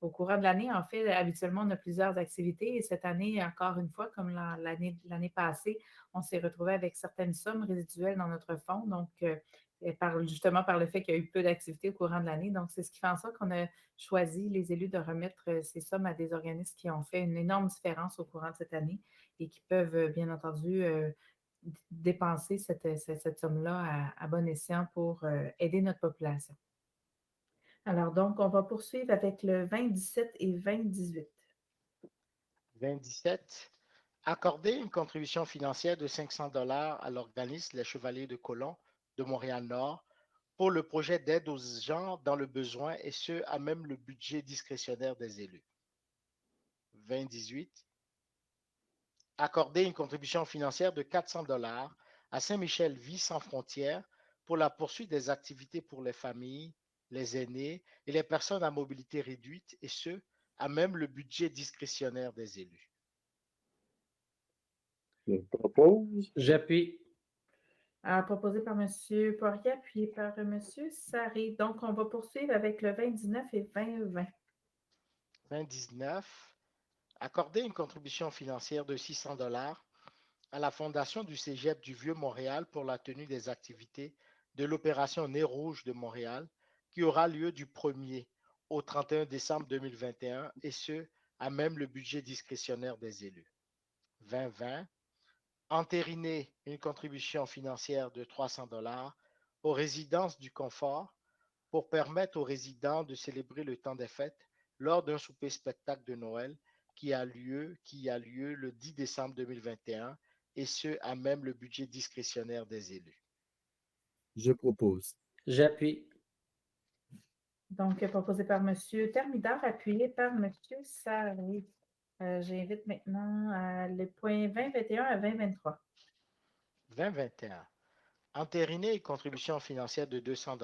au courant de l'année, en fait, habituellement, on a plusieurs activités et cette année, encore une fois, comme l'année passée, on s'est retrouvé avec certaines sommes résiduelles dans notre fonds. Donc, justement par le fait qu'il y a eu peu d'activités au courant de l'année. Donc, c'est ce qui fait en sorte qu'on a choisi, les élus, de remettre ces sommes à des organismes qui ont fait une énorme différence au courant de cette année et qui peuvent, bien entendu, dépenser cette somme-là à bon escient pour aider notre population. Alors donc, on va poursuivre avec le 2017 et 2018. 2017. Accorder une contribution financière de 500 à l'organisme Les Chevaliers de Colomb de Montréal-Nord pour le projet d'aide aux gens dans le besoin et ce, à même le budget discrétionnaire des élus. 2018. Accorder une contribution financière de 400 à Saint-Michel Vie sans frontières pour la poursuite des activités pour les familles, les aînés et les personnes à mobilité réduite et ce, à même le budget discrétionnaire des élus. Je propose. J'appuie. Alors, proposé par M. Poirier, appuyé par M. Sari. Donc, on va poursuivre avec le 2019 et 2020. 2019. Accorder une contribution financière de 600 à la Fondation du Cégep du Vieux-Montréal pour la tenue des activités de l'opération Nez Rouge de Montréal qui aura lieu du 1er au 31 décembre 2021 et ce, à même le budget discrétionnaire des élus. 2020. Entériner une contribution financière de 300 aux résidences du confort pour permettre aux résidents de célébrer le temps des fêtes lors d'un souper spectacle de Noël qui a lieu le 10 décembre 2021 et ce, à même le budget discrétionnaire des élus. Je propose. J'appuie. Donc, proposé par M. Thermidor, appuyé par M. Sarré. J'invite maintenant le point 2021 à 2023. 2021. Entériner une contribution financière de 200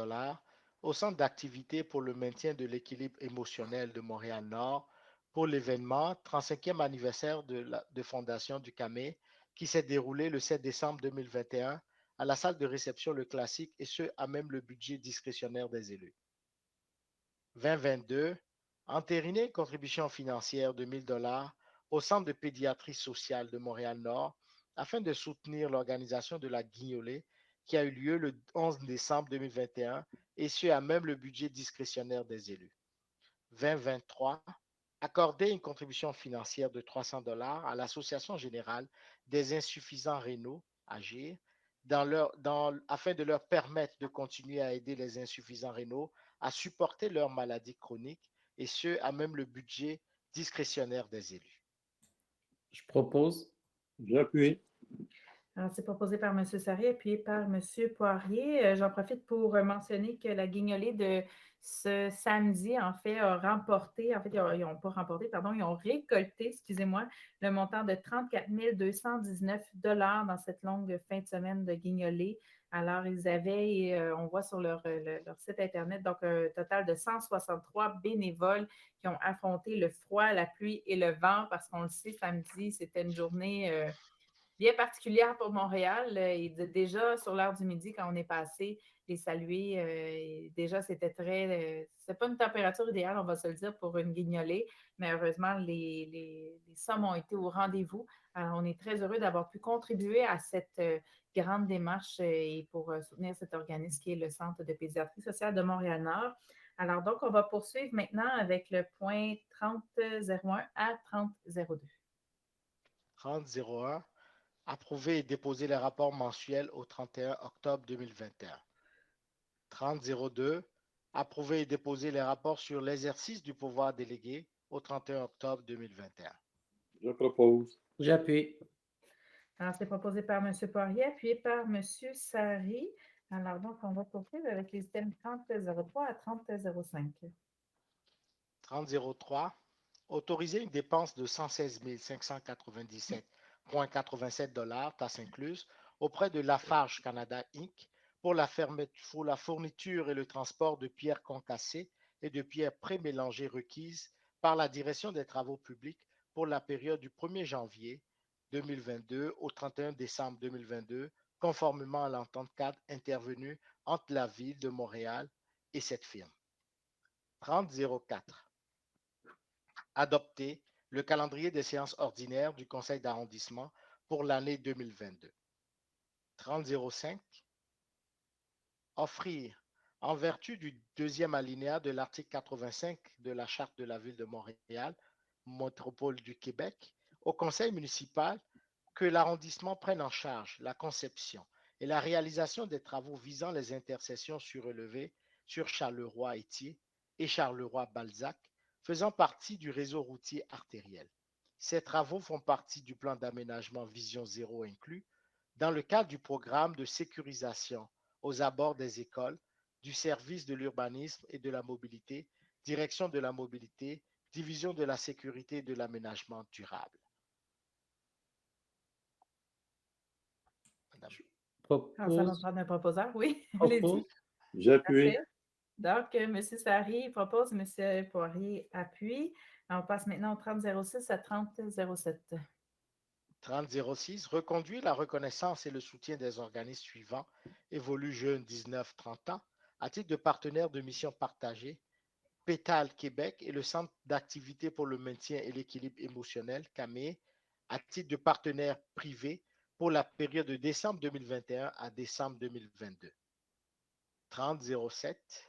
au Centre d'activité pour le maintien de l'équilibre émotionnel de Montréal-Nord pour l'événement 35e anniversaire de fondation du CAME qui s'est déroulé le 7 décembre 2021 à la salle de réception Le Classique et ce, à même le budget discrétionnaire des élus. 2022. Entériner une contribution financière de 1 000 au Centre de pédiatrie sociale de Montréal-Nord afin de soutenir l'organisation de la Guignolée qui a eu lieu le 11 décembre 2021 et ce, à même le budget discrétionnaire des élus. 2023. Accorder une contribution financière de 300 à l'Association générale des insuffisants rénaux, AGIR, afin de leur permettre de continuer à aider les insuffisants rénaux à supporter leurs maladies chroniques et ce, à même le budget discrétionnaire des élus. Je propose. J'appuie. Alors, c'est proposé par M. Sarré, appuyé par M. Poirier. J'en profite pour mentionner que la guignolée de ce samedi, en fait, a remporté, en fait, ils n'ont pas remporté, pardon, ils ont récolté, excusez-moi, le montant de 34 219 $ dans cette longue fin de semaine de guignolée. Alors, ils avaient, on voit sur leur site Internet, donc un total de 163 bénévoles qui ont affronté le froid, la pluie et le vent, parce qu'on le sait, samedi, c'était une journée bien particulière pour Montréal. Et déjà, sur l'heure du midi, quand on est passé les saluer, déjà, c'était c'est pas une température idéale, on va se le dire, pour une guignolée, mais heureusement, les sommes ont été au rendez-vous. Alors, on est très heureux d'avoir pu contribuer à cette grande démarche et pour soutenir cet organisme qui est le Centre de pédiatrie sociale de Montréal-Nord. Alors, donc, on va poursuivre maintenant avec le point 3001 à 3002. 3001. Approuver et déposer les rapports mensuels au 31 octobre 2021. 3002. Approuver et déposer les rapports sur l'exercice du pouvoir délégué au 31 octobre 2021. Je propose. J'appuie. Alors, c'est proposé par M. Poirier, appuyé par M. Sarré. Alors, donc, on va poursuivre avec les items 3003 à 3005. 3003. Autoriser une dépense de 116 597,87 $, taxes incluses, auprès de Lafarge Canada Inc. pour la fourniture et le transport de pierres concassées et de pierres pré-mélangées requises par la Direction des travaux publics pour la période du 1er janvier 2022 au 31 décembre 2022, conformément à l'entente cadre intervenue entre la Ville de Montréal et cette firme. 3004. Adopter le calendrier des séances ordinaires du Conseil d'arrondissement pour l'année 2022. 3005. Offrir, en vertu du deuxième alinéa de l'article 85 de la Charte de la Ville de Montréal, Métropole du Québec, au Conseil municipal que l'arrondissement prenne en charge la conception et la réalisation des travaux visant les intercessions surélevées sur Charleroi-Étier et Charleroi-Balzac, faisant partie du réseau routier artériel. Ces travaux font partie du plan d'aménagement Vision Zéro inclus dans le cadre du programme de sécurisation aux abords des écoles, du service de l'urbanisme et de la mobilité, direction de la mobilité, division de la sécurité et de l'aménagement durable. Madame. Alors, ça va prendre un proposeur, oui. Propose. J'appuie. Donc, M. Sarré propose, M. Poirier appuie. On passe maintenant au 3006 à 3007. 3006. Reconduire la reconnaissance et le soutien des organismes suivants, Évolue Jeunes 19-30 ans, à titre de partenaire de mission partagée, Pétale Québec et le Centre d'activité pour le maintien et l'équilibre émotionnel, CAME, à titre de partenaire privé pour la période de décembre 2021 à décembre 2022. 3007.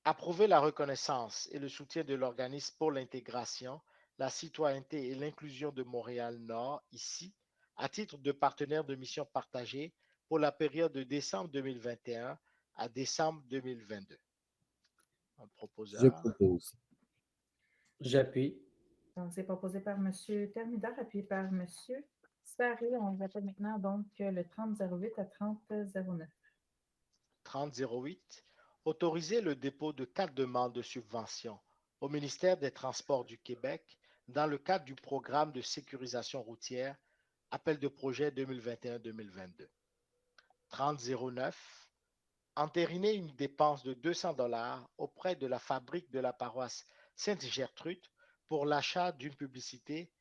Approuver la reconnaissance et le soutien de l'organisme pour l'intégration, la citoyenneté et l'inclusion de Montréal-Nord, ici, à titre de partenaire de mission partagée pour la période de décembre 2021 à décembre 2022. Un proposeur. Je propose. J'appuie. Donc, c'est proposé par M. Thermidor, appuyé par M. Sarré. On appelle maintenant donc le 3008 à 3009. 3008. autoriser le dépôt de 4 demandes de subvention au ministère des Transports du Québec dans le cadre du programme de sécurisation routière, appel de projet 2021-2022. 3009, entériner une dépense de 200 $ auprès de la fabrique de la paroisse Sainte-Gertrude pour l'achat d'une publicité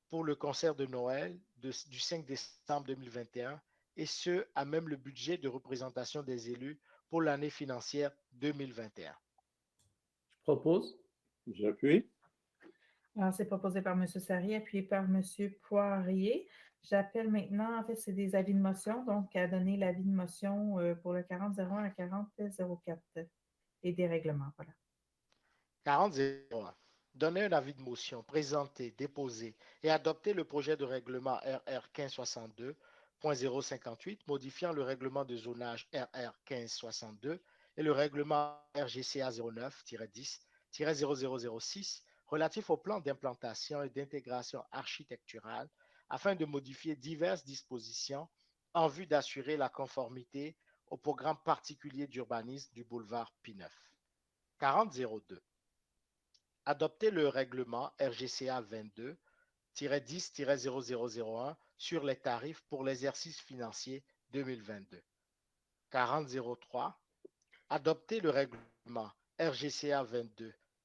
pour le concert de Noël du 5 décembre 2021, et ce, à même le budget de représentation des élus pour l'année financière 2021. Je propose. J'appuie. Alors, c'est proposé par M. Sarry, appuyé par M. Poirier. J'appelle maintenant, en fait, c'est des avis de motion, donc à donner l'avis de motion pour le 40-01 à 40-04 et des règlements, voilà. 40-01. Donner un avis de motion, présenter, déposer et adopter le projet de règlement RR 1562.058 modifiant le règlement de zonage RR 1562 et le règlement RGCA 09-10-0006 relatif au plan d'implantation et d'intégration architecturale afin de modifier diverses dispositions en vue d'assurer la conformité au programme particulier d'urbanisme du boulevard P9. 40-02. Adopter le règlement RGCA 22-10-0001 sur les tarifs pour l'exercice financier 2022. 40-03. Adopter le règlement RGCA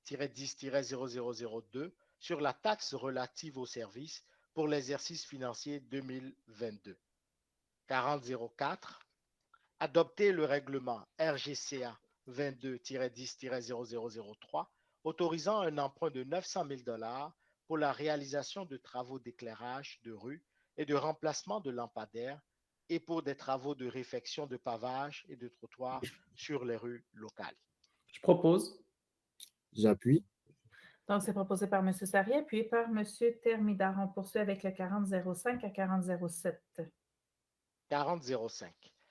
22-10-0002 sur la taxe relative aux services pour l'exercice financier 2022. 40-04. Adopter le règlement RGCA 22-10-0003 autorisant un emprunt de 900 000 $ pour la réalisation de travaux d'éclairage de rue et de remplacement de lampadaires et pour des travaux de réfection de pavage et de trottoirs sur les rues locales. Je propose. J'appuie. Donc, c'est proposé par M. Sarry, appuyé par M. Thermidor. On poursuit avec le 40-05 à 40-07. 40-05.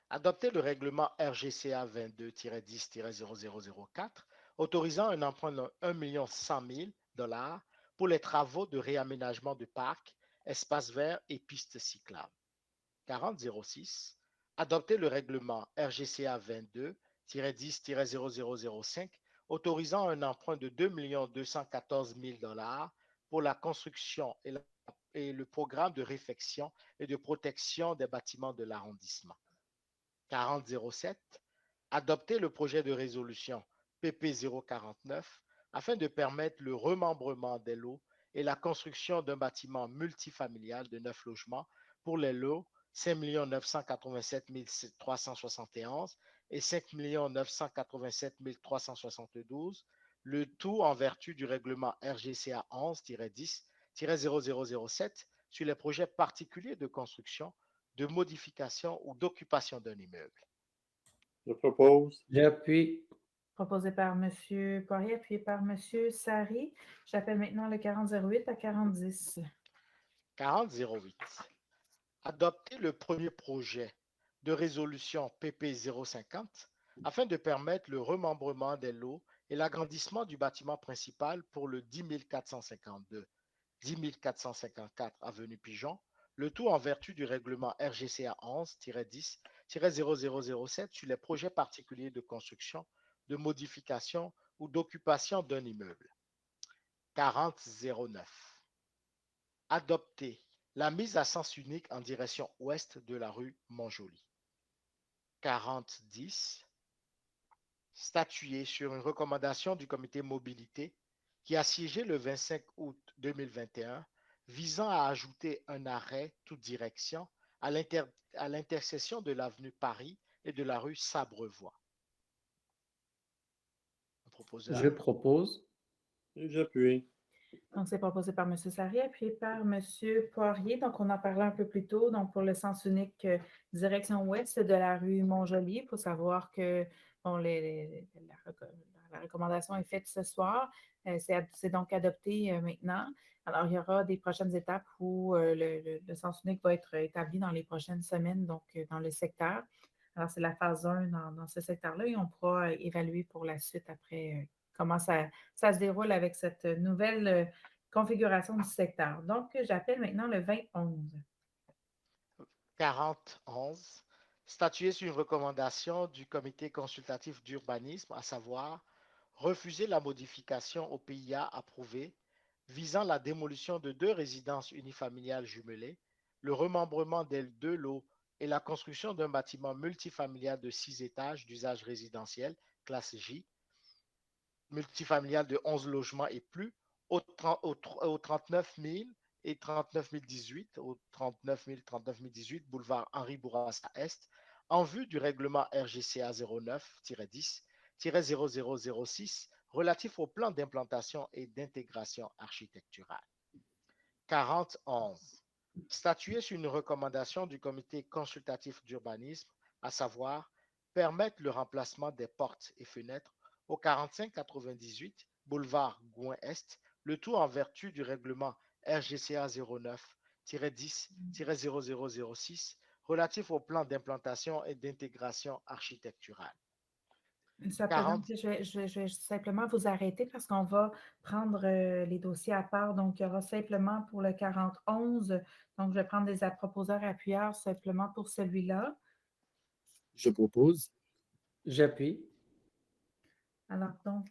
Adopter le règlement RGCA 22-10-0004 autorisant un emprunt de 1 100 000 $ pour les travaux de réaménagement de parcs, espaces verts et pistes cyclables. 40-06. Adopter le règlement RGCA 22-10-0005 autorisant un emprunt de 2 214 000 $ pour la construction et le programme de réfection et de protection des bâtiments de l'arrondissement. 40-07. Adopter le projet de résolution PP 049 afin de permettre le remembrement des lots et la construction d'un bâtiment multifamilial de 9 logements pour les lots 5 987 371 et 5 987 372, le tout en vertu du règlement RGCA 11-10-0007 sur les projets particuliers de construction, de modification ou d'occupation d'un immeuble. Je propose. J'appuie. Proposé par M. Poirier, appuyé par M. Sarry. J'appelle maintenant le 40-08 à 40-10. 40-08. Adopter le premier projet de résolution PP 050 afin de permettre le remembrement des lots et l'agrandissement du bâtiment principal pour le 10 452, 10 454 avenue Pigeon, le tout en vertu du règlement RGCA 11-10-0007 sur les projets particuliers de construction, de modification ou d'occupation d'un immeuble. 40-09. Adopter la mise à sens unique en direction ouest de la rue Montjoly. 40-10. Statuer sur une recommandation du comité mobilité qui a siégé le 25 août 2021 visant à ajouter un arrêt toute direction à l'intersection de l'avenue Paris et de la rue Sabrevois. Je propose. Et j'appuie. Donc, c'est proposé par M. Sarry, appuyé par M. Poirier. Donc, on en parlait un peu plus tôt. Donc, pour le sens unique direction ouest de la rue Montjoly, il faut savoir que bon, la recommandation est faite ce soir. C'est donc adopté maintenant. Alors, il y aura des prochaines étapes où le sens unique va être établi dans les prochaines semaines, donc dans le secteur. Alors, c'est la phase 1 dans ce secteur-là et on pourra évaluer pour la suite après comment ça se déroule avec cette nouvelle configuration du secteur. Donc, j'appelle maintenant le 2011. 40-11. Statuer sur une recommandation du comité consultatif d'urbanisme, à savoir refuser la modification au PIA approuvé visant la démolition de 2 résidences unifamiliales jumelées, le remembrement des 2 lots et la construction d'un bâtiment multifamilial de 6 étages d'usage résidentiel, classe J, multifamilial de 11 logements et plus, au 39 000 et 39 018, au 39 000, 39 018, boulevard Henri Bourassa Est, en vue du règlement RGCA 09-10-0006 relatif au plan d'implantation et d'intégration architecturale. 40.11. Statuer sur une recommandation du comité consultatif d'urbanisme, à savoir permettre le remplacement des portes et fenêtres au 45-98 boulevard Gouin-Est, le tout en vertu du règlement RGCA 09-10-0006 relatif au plan d'implantation et d'intégration architecturale. Simplement, je vais simplement vous arrêter parce qu'on va prendre les dossiers à part. Donc, il y aura simplement pour le 4011, donc je vais prendre des proposeurs appuyeurs simplement pour celui-là. Je propose. J'appuie. Alors, donc,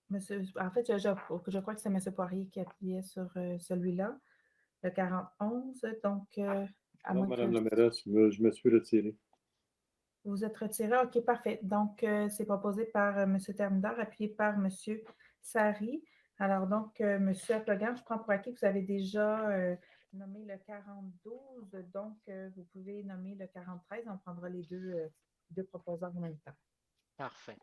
monsieur, en fait, je crois que c'est M. Poirier qui appuyait sur celui-là, le 4011. Donc, à Non, moins Madame que... la mairesse, je me suis retiré. Vous êtes retiré? OK, parfait. Donc, c'est proposé par M. Thermidor, appuyé par M. Sari. Alors, donc, M. Aplogan, je prends pour acquis que vous avez déjà nommé le 4012, donc vous pouvez nommer le 4013. On prendra les deux proposants en même temps. Parfait.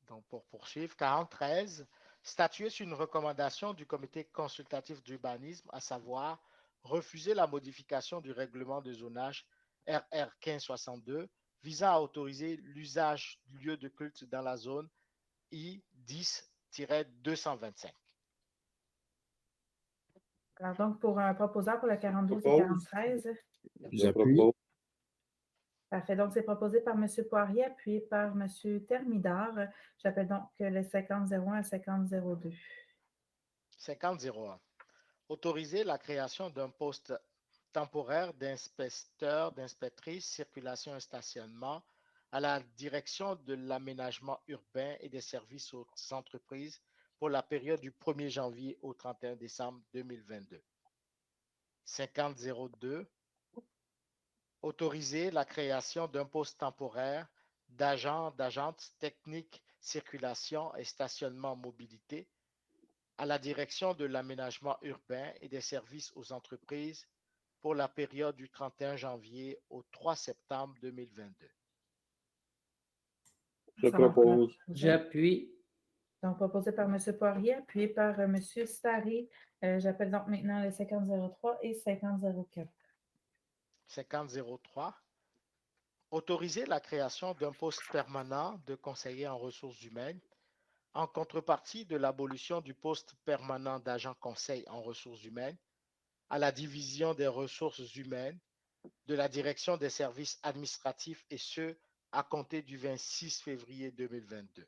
Donc, pour poursuivre, 4013, statuer sur une recommandation du comité consultatif d'urbanisme, à savoir refuser la modification du règlement de zonage RR 1562 visant à autoriser l'usage du lieu de culte dans la zone I-10-225. Alors, donc, pour un proposeur pour le 42 et 4013. J'appuie. Parfait. Donc, c'est proposé par M. Poirier, appuyé par M. Thermidor. J'appelle donc le 5001 à 5002. 5001. Autoriser la création d'un poste temporaire d'inspecteur, d'inspectrice, circulation et stationnement à la direction de l'aménagement urbain et des services aux entreprises pour la période du 1er janvier au 31 décembre 2022. 5002. Autoriser la création d'un poste temporaire d'agente technique, circulation et stationnement mobilité à la direction de l'aménagement urbain et des services aux entreprises pour la période du 31 janvier au 3 septembre 2022. Je propose. J'appuie. Donc, proposé par M. Poirier, appuyé par M. Sari. J'appelle donc maintenant les 5003 et 5004. 5003. Autoriser la création d'un poste permanent de conseiller en ressources humaines en contrepartie de l'abolition du poste permanent d'agent conseil en ressources humaines à la division des ressources humaines de la direction des services administratifs et ce, à compter du 26 février 2022.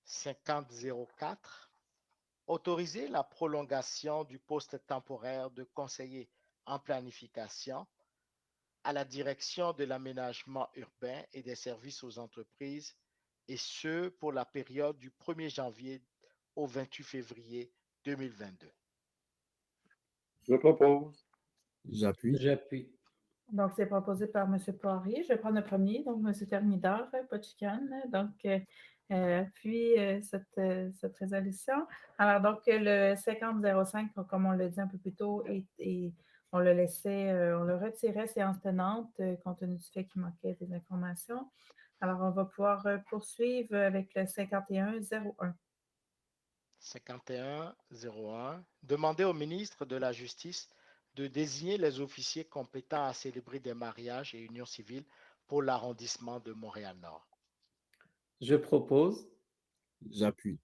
5004. Autoriser la prolongation du poste temporaire de conseiller en planification à la direction de l'aménagement urbain et des services aux entreprises et ce, pour la période du 1er janvier au 28 février 2022. Je propose. J'appuie. J'appuie. Donc, c'est proposé par M. Poirier. Je vais prendre le premier, donc M. Thermidor, pas de chicane. Donc, puis cette résolution. Alors, donc, le 5005, comme on l'a dit un peu plus tôt, et on le laissait, on le retirait séance tenante, compte tenu du fait qu'il manquait des informations. Alors, on va pouvoir poursuivre avec le 5101. 5101. Demander au ministre de la Justice de désigner les officiers compétents à célébrer des mariages et unions civiles pour l'arrondissement de Montréal-Nord. Je propose. J'appuie.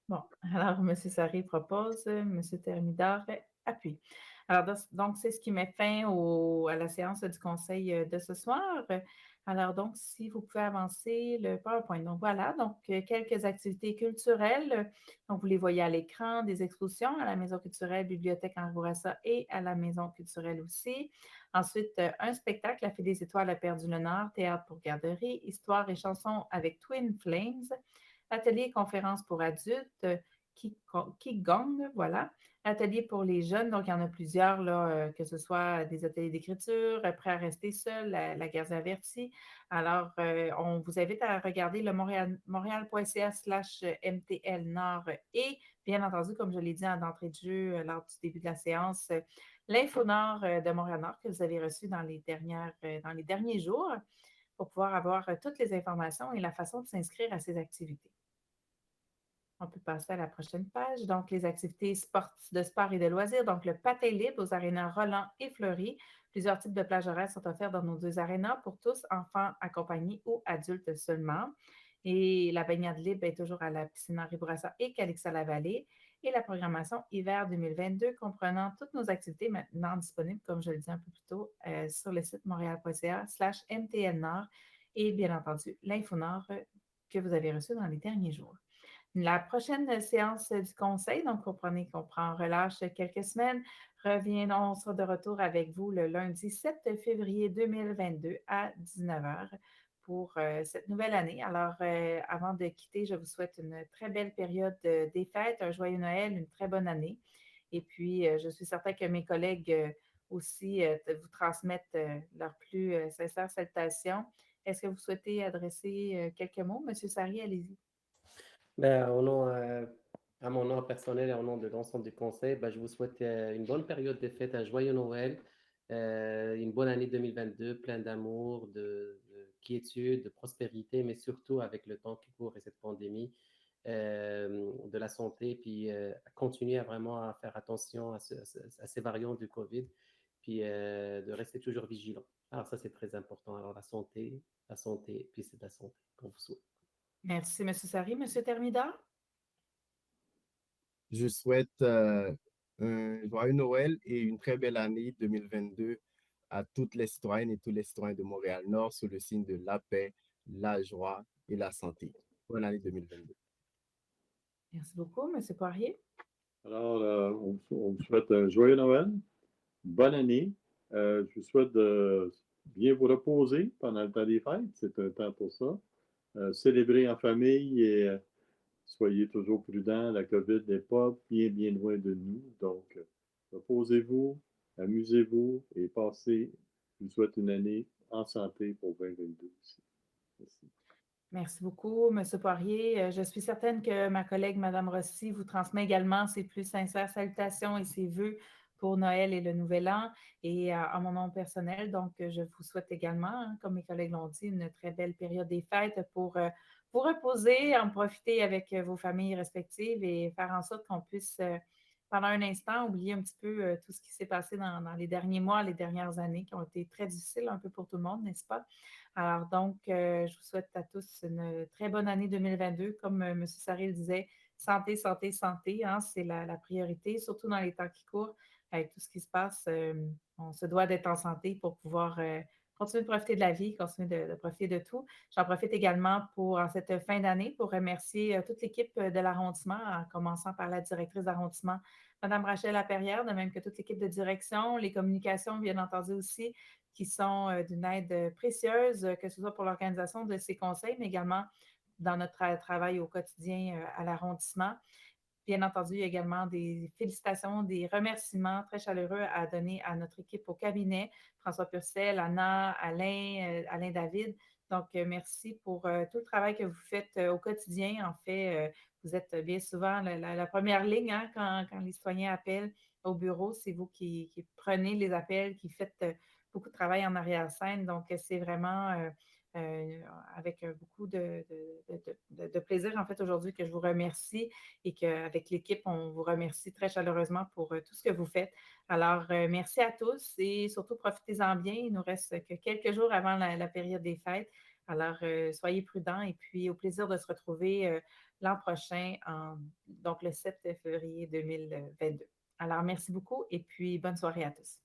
Bon, alors M. Sari propose, M. Thermidor appuie. Alors, donc, c'est ce qui met fin à la séance du Conseil de ce soir. Alors donc, si vous pouvez avancer le PowerPoint. Donc voilà, donc quelques activités culturelles. Donc vous les voyez à l'écran, des expositions à la Maison culturelle, Bibliothèque Henri Bourassa et à la Maison culturelle aussi. Ensuite, un spectacle, La Fée des Étoiles a perdu le Nord, théâtre pour garderie, histoire et chansons avec Twin Flames, atelier et conférence pour adultes, Qigong, voilà. Atelier pour les jeunes, donc il y en a plusieurs, là, que ce soit des ateliers d'écriture, prêt à rester seul, la guerre avertie. Alors, on vous invite à regarder le montréal.ca/MTL Nord et, bien entendu, comme je l'ai dit en d'entrée de jeu lors du début de la séance, l'Info Nord de Montréal-Nord que vous avez reçu dans les derniers jours pour pouvoir avoir toutes les informations et la façon de s'inscrire à ces activités. On peut passer à la prochaine page. Donc, les activités de sport et de loisirs. Donc, le patin libre aux arénas Roland et Fleury. Plusieurs types de plages horaires sont offerts dans nos deux arénas pour tous, enfants accompagnés ou adultes seulement. Et la baignade libre est toujours à la piscine Henri Bourassa et Calixa-la-Vallée. Et la programmation hiver 2022 comprenant toutes nos activités maintenant disponibles, comme je le dis un peu plus tôt, sur le site montréal.ca/MTL Nord et bien entendu l'Info Nord que vous avez reçu dans les derniers jours. La prochaine séance du conseil, donc comprenez qu'on prend en relâche quelques semaines, on sera de retour avec vous le lundi 7 février 2022 à 19h pour cette nouvelle année. Alors, avant de quitter, je vous souhaite une très belle période des fêtes, un joyeux Noël, une très bonne année. Et puis, je suis certaine que mes collègues aussi vous transmettent leurs plus sincères salutations. Est-ce que vous souhaitez adresser quelques mots? Monsieur Sari, allez-y. Ben, à mon nom personnel et au nom de l'ensemble du conseil, ben, je vous souhaite une bonne période de fête, un joyeux Noël, une bonne année 2022, plein d'amour, de quiétude, de prospérité, mais surtout avec le temps qui court et cette pandémie, de la santé, puis continuer à vraiment à faire attention à ces variants du COVID, puis de rester toujours vigilant. Alors ça, c'est très important. Alors la santé, puis c'est de la santé qu'on vous souhaite. Merci, M. Sari. M. Thermidor? Je souhaite un joyeux Noël et une très belle année 2022 à toutes les citoyennes et tous les citoyens de Montréal-Nord sous le signe de la paix, la joie et la santé. Bonne année 2022. Merci beaucoup, M. Poirier. Alors, on vous souhaite un joyeux Noël, bonne année. Je vous souhaite de bien vous reposer pendant le temps des fêtes. C'est un temps pour ça. Célébrer en famille et soyez toujours prudents. La COVID n'est pas bien loin de nous. Donc, reposez-vous, amusez-vous et passez. Je vous souhaite une année en santé pour 2022 aussi. Merci. Merci beaucoup, M. Poirier. Je suis certaine que ma collègue, Mme Rossi, vous transmet également ses plus sincères salutations et ses vœux pour Noël et le Nouvel An et à mon nom personnel. Donc, je vous souhaite également, comme mes collègues l'ont dit, une très belle période des fêtes pour vous reposer, en profiter avec vos familles respectives et faire en sorte qu'on puisse, pendant un instant, oublier un petit peu tout ce qui s'est passé dans les derniers mois, les dernières années qui ont été très difficiles un peu pour tout le monde, n'est-ce pas? Alors donc, je vous souhaite à tous une très bonne année 2022. Comme M. Sarri le disait, santé, santé, santé, hein, c'est la priorité, surtout dans les temps qui courent. Avec tout ce qui se passe, on se doit d'être en santé pour pouvoir continuer de profiter de la vie, continuer de profiter de tout. J'en profite également en cette fin d'année pour remercier toute l'équipe de l'arrondissement, en commençant par la directrice d'arrondissement, Mme Rachel Laperrière, de même que toute l'équipe de direction, les communications, bien entendu aussi, qui sont d'une aide précieuse, que ce soit pour l'organisation de ces conseils, mais également dans notre travail au quotidien à l'arrondissement. Bien entendu, il y a également des félicitations, des remerciements très chaleureux à donner à notre équipe au cabinet, François Purcell, Anna, Alain David. Donc, merci pour tout le travail que vous faites au quotidien. En fait, vous êtes bien souvent la première ligne hein, quand les citoyens appellent au bureau. C'est vous qui prenez les appels, qui faites beaucoup de travail en arrière-scène. Donc, c'est vraiment avec beaucoup de plaisir, en fait, aujourd'hui que je vous remercie et qu'avec l'équipe, on vous remercie très chaleureusement pour tout ce que vous faites. Alors, merci à tous et surtout, profitez-en bien. Il nous reste que quelques jours avant la période des fêtes. Alors, soyez prudents et puis au plaisir de se retrouver l'an prochain, donc le 7 février 2022. Alors, merci beaucoup et puis bonne soirée à tous.